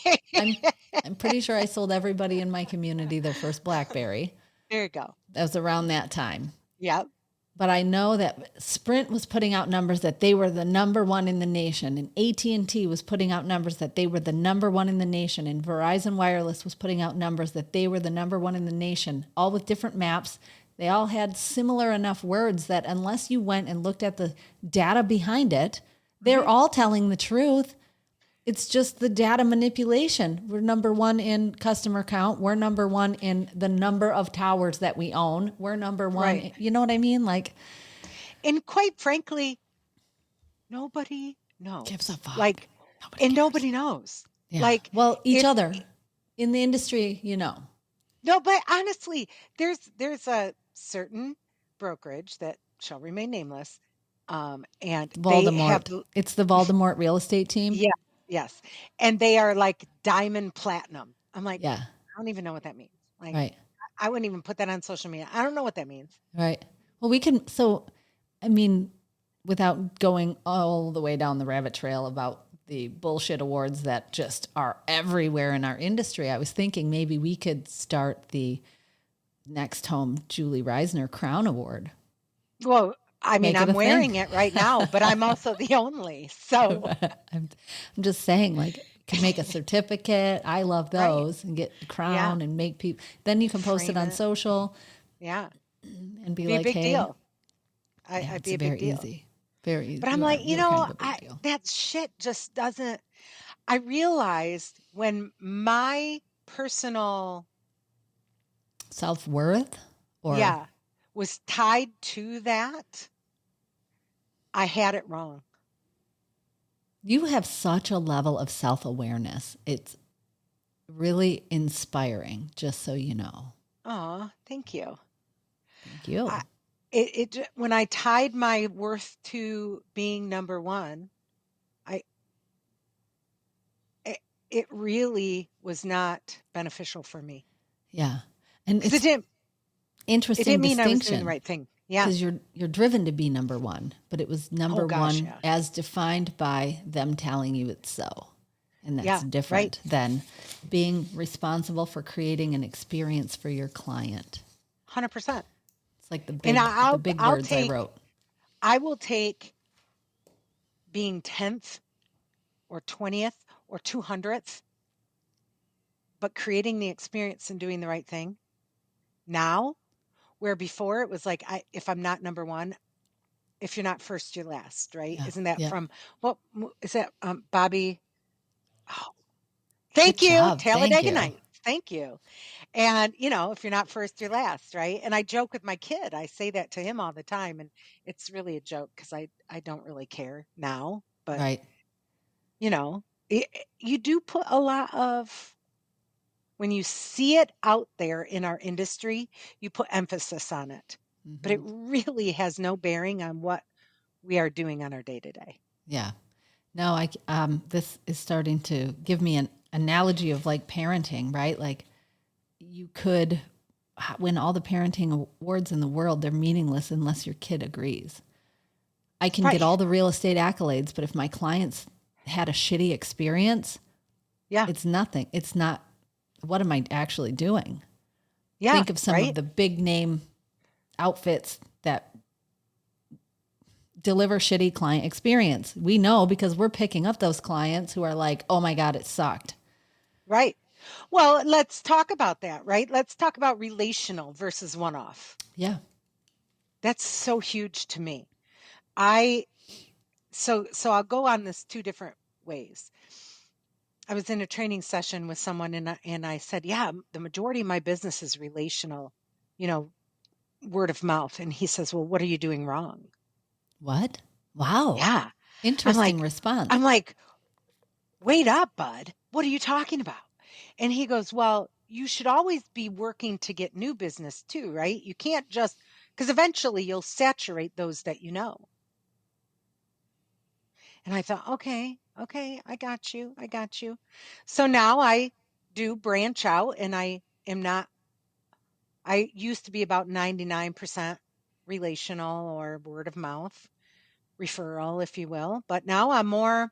I'm pretty sure I sold everybody in my community their first BlackBerry. There you go. That was around that time. Yep. But I know that Sprint was putting out numbers that they were the number one in the nation, and AT&T was putting out numbers that they were the number one in the nation, and Verizon Wireless was putting out numbers that they were the number one in the nation, all with different maps. They all had similar enough words that unless you went and looked at the data behind it, they're all telling the truth. It's just the data manipulation. We're number one in customer count. We're number one in the number of towers that we own. We're number one. Right. You know what I mean? Like, And quite frankly, nobody knows. gives a fuck. Like, nobody knows. Yeah. Like, well, each other in the industry, you know. No, but honestly, there's a certain brokerage that shall remain nameless, and Voldemort. It's the Voldemort real estate team. Yeah, yes, and they are like diamond platinum. I'm like, yeah, I don't even know what that means. Like, right. I wouldn't even put that on social media. I don't know what that means. Right. Well, we can. So, I mean, without going all the way down the rabbit trail about the bullshit awards that just are everywhere in our industry, I was thinking maybe we could start the NextHome Julie Reisner Crown Award. Well, I mean, I'm wearing it right now, but I'm also the only. So I'm just saying, like, could make a certificate. I love those, and get the crown and make people. Then you can post it on social. Yeah, and be a like, big hey, deal. I'd be a big deal. Very easy. But I'm like, that shit just doesn't. I realized when my personal self-worth was tied to that, I had it wrong. You have such a level of self-awareness. It's really inspiring, just so you know. Oh, thank you. Thank you. When I tied my worth to being number one, it really was not beneficial for me. Yeah. And it's interesting it didn't mean distinction. I was doing the right thing. Yeah. Because you're driven to be number one, but it was number one as defined by them telling you it's so. And that's different than being responsible for creating an experience for your client. 100%. It's like the big words I wrote. I will take being 10th or 20th or 200th, but creating the experience and doing the right thing now, where before it was like, if I'm not number one, if you're not first, you're last, right? Yeah. Isn't that from, what is that, Bobby? Oh, thank you. Talladega Nights. Thank you. And, if you're not first, you're last, right? And I joke with my kid. I say that to him all the time. And it's really a joke because I don't really care now. But, you do put a lot of, when you see it out there in our industry, you put emphasis on it. Mm-hmm. But it really has no bearing on what we are doing on our day-to-day. Yeah. No, this is starting to give me an analogy of like parenting, right? Like you could win all the parenting awards in the world. They're meaningless unless your kid agrees. I can get all the real estate accolades, but if my clients had a shitty experience, it's nothing. It's not, what am I actually doing? Yeah. Think of some of the big name outfits that deliver shitty client experience. We know because we're picking up those clients who are like, oh my God, it sucked. Right. Well, let's talk about that, right? Let's talk about relational versus one-off. Yeah. That's so huge to me. So I'll go on this two different ways. I was in a training session with someone and I said, yeah, the majority of my business is relational, word of mouth. And he says, well, what are you doing wrong? What? Wow. Yeah. Interesting response. I'm like, wait up, bud. What are you talking about? And he goes, well, you should always be working to get new business too, right? You can't just, because eventually you'll saturate those that you know. And I thought, okay, I got you. So now I do branch out and I used to be about 99% relational or word of mouth referral, if you will, but now I'm more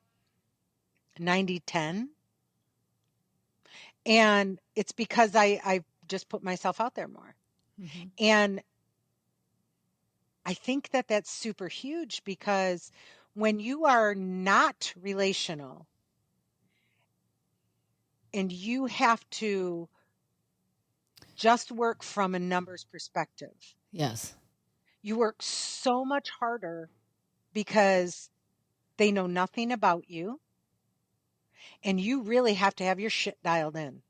90-10. And it's because I just put myself out there more. Mm-hmm. And I think that that's super huge, because when you are not relational and you have to just work from a numbers perspective, Yes. you work so much harder because they know nothing about you, and you really have to have your shit dialed in.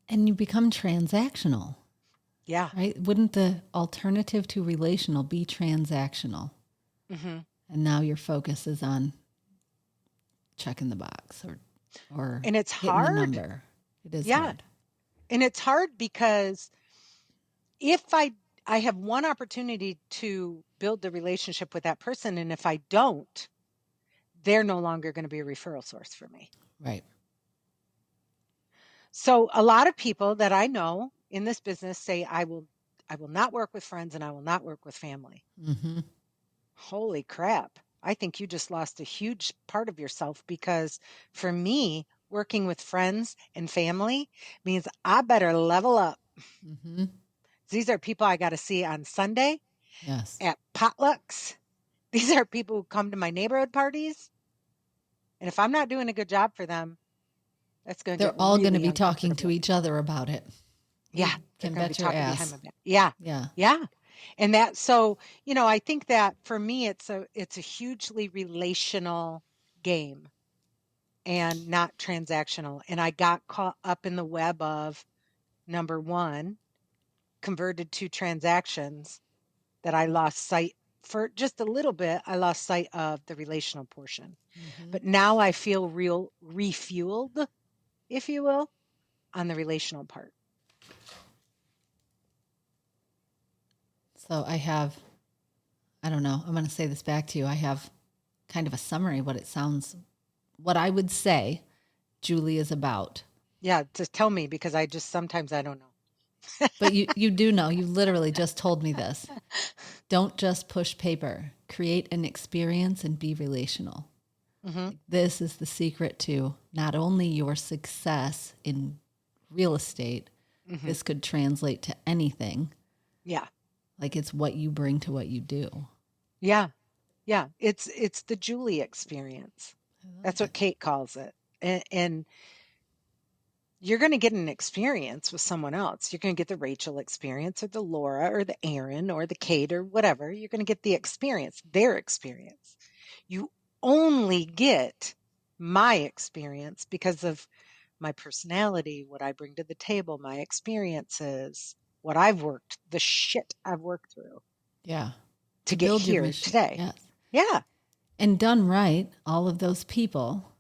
And you become transactional, Yeah. right? Wouldn't the alternative to relational be transactional? Mm-hmm. And now your focus is on checking the box or And it's hitting the hard. number. It is Yeah. hard. And it's hard because if I have one opportunity to build the relationship with that person, and if I don't, they're no longer going to be a referral source for me. Right. So a lot of people that I know in this business say, I will not work with friends and I will not work with family. Mm-hmm. Holy crap. I think you just lost a huge part of yourself, because for me, working with friends and family means I better level up. Mm-hmm. These are people I got to see on Sunday Yes. at potlucks. These are people who come to my neighborhood parties. And if I'm not doing a good job for them, that's going to They're get all going to really be talking to uncomfortable. each other about it. Yeah, You they're can going to be bet your talking behind ass. my back. Yeah. Yeah. Yeah. And that, so, I think that for me, it's a hugely relational game and not transactional. And I got caught up in the web of, number one, converted to transactions, that I lost sight for just a little bit. I lost sight of the relational portion, Mm-hmm. but now I feel refueled, if you will, on the relational part. So I don't know, I'm going to say this back to you. I have kind of a summary what I would say Julie is about. Yeah. Just tell me, because sometimes I don't know. But you do know, you literally just told me this. Don't just push paper, create an experience and be relational. Mm-hmm. This is the secret to not only your success in real estate, Mm-hmm. this could translate to anything. Yeah. Like it's what you bring to what you do. Yeah. Yeah. It's the Julie experience. That's what Kate calls it. And you're going to get an experience with someone else. You're going to get the Rachel experience, or the Laura, or the Aaron, or the Kate, or whatever. You're going to get the experience, their experience. You only get my experience because of my personality, what I bring to the table, my experiences, what I've worked, the shit I've worked through Yeah. to To get build your here mission. today. Yes. Yeah. And done right, all of those people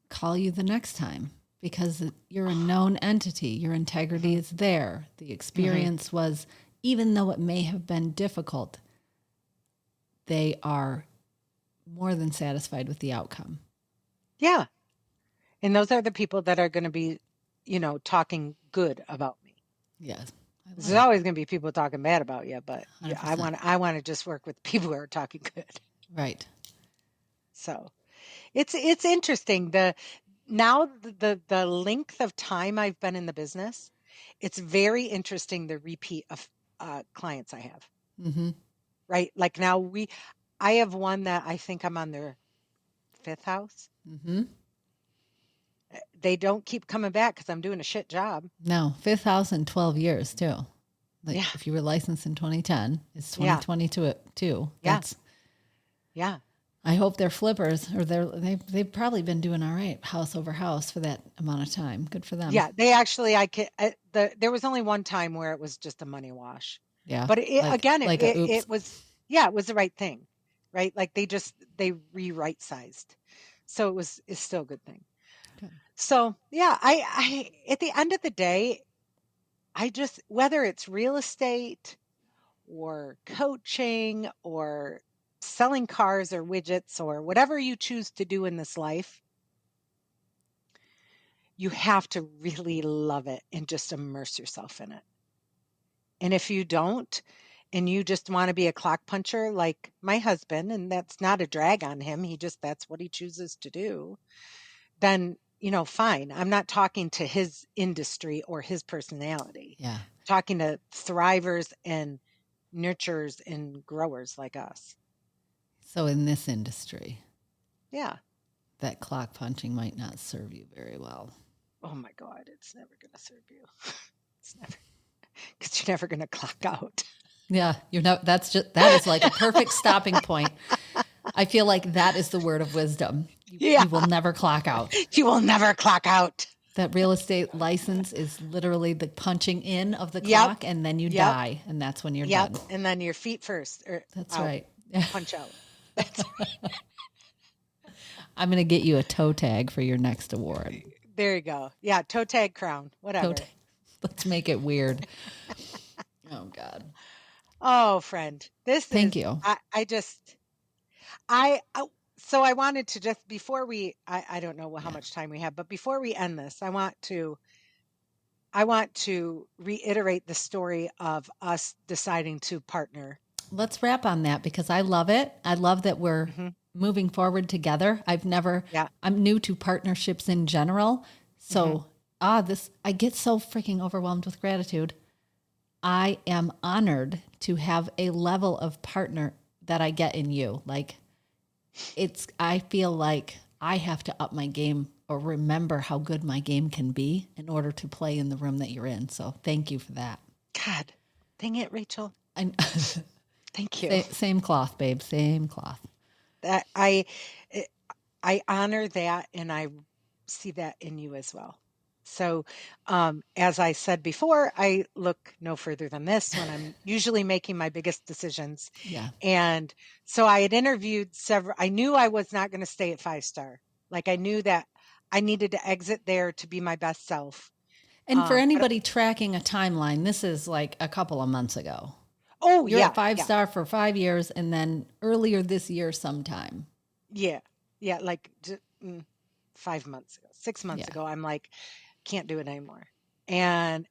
call you the next time because you're a known entity. Your integrity is there. The experience was, even though it may have been difficult, they are more than satisfied with the outcome. Yeah. And those are the people that are going to be, talking good about me. Yes. There's always going to be people talking bad about you, but yeah, 100%. I want to just work with people who are talking good. Right. So it's interesting. The length of time I've been in the business, it's very interesting, the repeat of clients I have. Mm-hmm. Right? Like now I have one that I think I'm on their fifth house. Mm-hmm. They don't keep coming back because I'm doing a shit job. No, fifth house in 12 years too. Like Yeah. if you were licensed in 2010, it's Yeah. 2022 too. Yeah. That's, Yeah. I hope they're flippers, or they've probably been doing all right, house over house, for that amount of time. Good for them. Yeah. They actually, there was only one time where it was just a money wash. Yeah. But again, like a oops. it was, yeah, it was the right thing, right? Like they rewrite sized. So it's still a good thing. Good. So yeah, I, at the end of the day, whether it's real estate or coaching or selling cars or widgets or whatever you choose to do in this life, you have to really love it and just immerse yourself in it. And if you don't, and you just want to be a clock puncher like my husband, and that's not a drag on him, that's what he chooses to do, then, fine. I'm not talking to his industry or his personality. Yeah. I'm talking to thrivers and nurturers and growers like us. So in this industry, Yeah. that clock punching might not serve you very well. Oh my God, it's never going to serve you. It's never, because you're never going to clock out. Yeah, that is like a perfect stopping point. I feel like that is the word of wisdom. Yeah. You will never clock out. You will never clock out. That real estate license is literally the punching in of the Yep. clock, and then you Yep. die, and that's when you're Yep. done. And then your feet first. That's out. right. Punch out. That's right. I'm going to get you a toe tag for your next award. There you go. Yeah, toe tag crown, whatever. Let's make it weird. Oh, God. Oh, friend. Thank you. So I wanted to just, before I don't know how much time we have, but before we end this, I want to reiterate the story of us deciding to partner. Let's wrap on that because I love it. I love that we're moving forward together. I'm new to partnerships in general. So, I get so freaking overwhelmed with gratitude. I am honored to have a level of partner that I get in you. Like I feel like I have to up my game or remember how good my game can be in order to play in the room that you're in. So thank you for that. God, dang it, Rachel. Thank you. Same cloth, babe. Same cloth. That I honor that, and I see that in you as well. So, as I said before, I look no further than this when I'm usually making my biggest decisions. Yeah. And so I had interviewed I knew I was not going to stay at 5-star. Like I knew that I needed to exit there to be my best self. And for anybody tracking a timeline, this is like a couple of months ago. Oh, You're at 5-star for 5 years, and then earlier this year sometime. Yeah. Yeah, like 5 months ago, 6 months ago, I'm like, can't do it anymore. And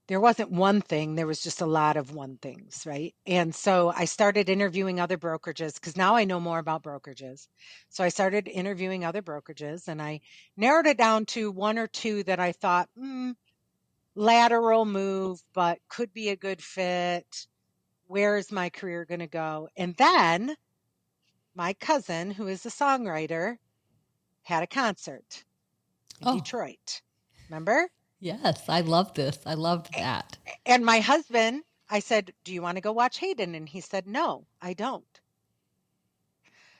there wasn't one thing, there was just a lot of one things, right? And so I started interviewing other brokerages because now I know more about brokerages. So I started interviewing other brokerages, and I narrowed it down to one or two that I thought, lateral move, but could be a good fit. Where is my career going to go? And then my cousin, who is a songwriter, had a concert in Detroit. Remember? Yes, I love this. I loved that. And my husband, I said, do you want to go watch Hayden? And he said, no, I don't.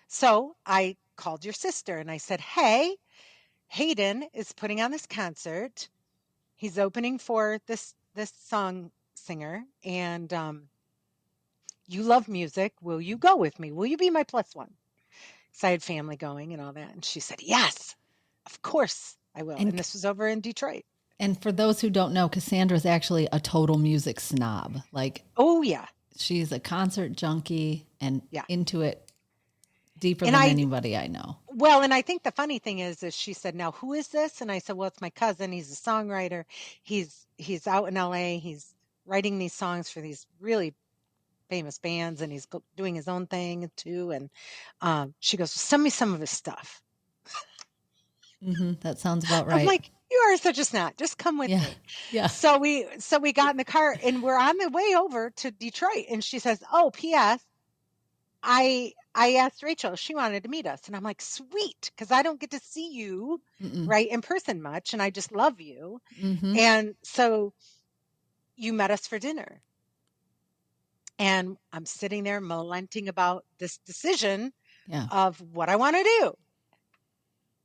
So I called your sister and I said, hey, Hayden is putting on this concert. He's opening for this song singer, and you love music. Will you go with me? Will you be my plus one? So I had family going and all that. And she said, yes, of course I will. And this was over in Detroit. And for those who don't know, Cassandra's actually a total music snob. Like, oh yeah, she's a concert junkie and into it deeper than anybody I know. Well, and I think the funny thing is she said, now who is this? And I said, well, it's my cousin. He's a songwriter. He's out in LA. He's writing these songs for these really famous bands, and he's doing his own thing too. And she goes, send me some of his stuff. That sounds about right. I'm like, you are such a snot. Just come with me. Yeah. So we got in the car and we're on the way over to Detroit. And she says, oh, P.S. I asked Rachel if she wanted to meet us. And I'm like, sweet, because I don't get to see you right in person much. And I just love you. And so you met us for dinner. And I'm sitting there lamenting about this decision of what I want to do.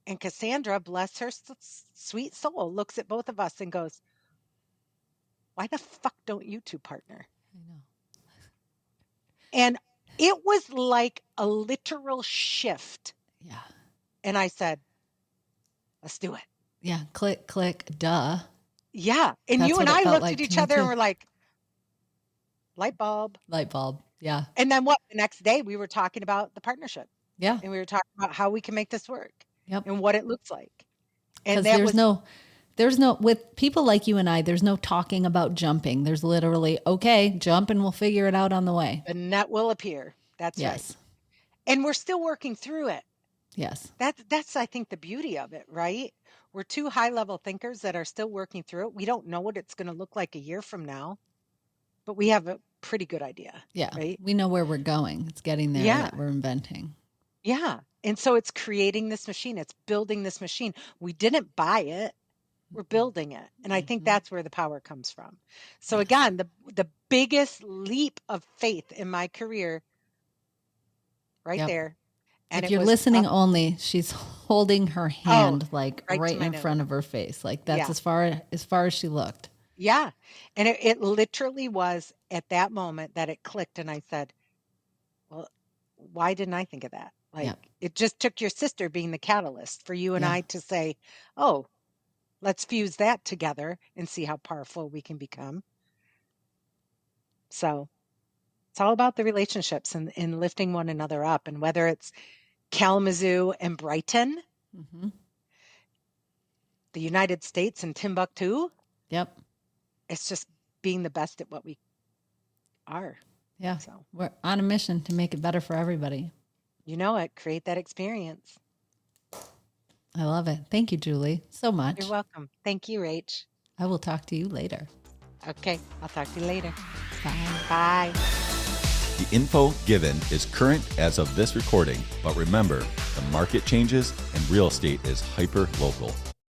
And Cassandra, bless her sweet soul, looks at both of us and goes, why the fuck don't you two partner? I know. And it was like a literal shift. Yeah. And I said, let's do it. Yeah. Click, click, duh. Yeah. And That's you and what it I felt looked like at each to me other too. and we're like, light bulb. Light bulb. Yeah. And then what? The next day we were talking about the partnership. Yeah. And we were talking about how we can make this work. Yep. And what it looks like. And there's no, with people like you and I, there's no talking about jumping. There's literally, okay, jump and we'll figure it out on the way. The net will appear. That's right. And we're still working through it. Yes. That's, I think, the beauty of it, right? We're two high level thinkers that are still working through it. We don't know what it's going to look like a year from now, but we have a pretty good idea. Yeah. Right. We know where we're going. It's getting there Yeah. that we're inventing. Yeah. And so it's creating this machine. It's building this machine. We didn't buy it. We're building it. And I think that's where the power comes from. So again, the biggest leap of faith in my career right there. And if it you're was listening only, she's holding her hand like right to right my in nose. front of her face. Like that's Yeah. as far as she looked. Yeah. And it literally was at that moment that it clicked. And I said, well, why didn't I think of that? Like it just took your sister being the catalyst for you and I to say, oh, let's fuse that together and see how powerful we can become. So it's all about the relationships and lifting one another up. And whether it's Kalamazoo and Brighton, the United States and Timbuktu. Yep. It's just being the best at what we are. Yeah. So we're on a mission to make it better for everybody. You know it. Create that experience. I love it. Thank you, Julie, so much. You're welcome. Thank you, Rach. I will talk to you later. Okay. I'll talk to you later. Bye. Bye. The info given is current as of this recording, but remember, the market changes and real estate is hyper local.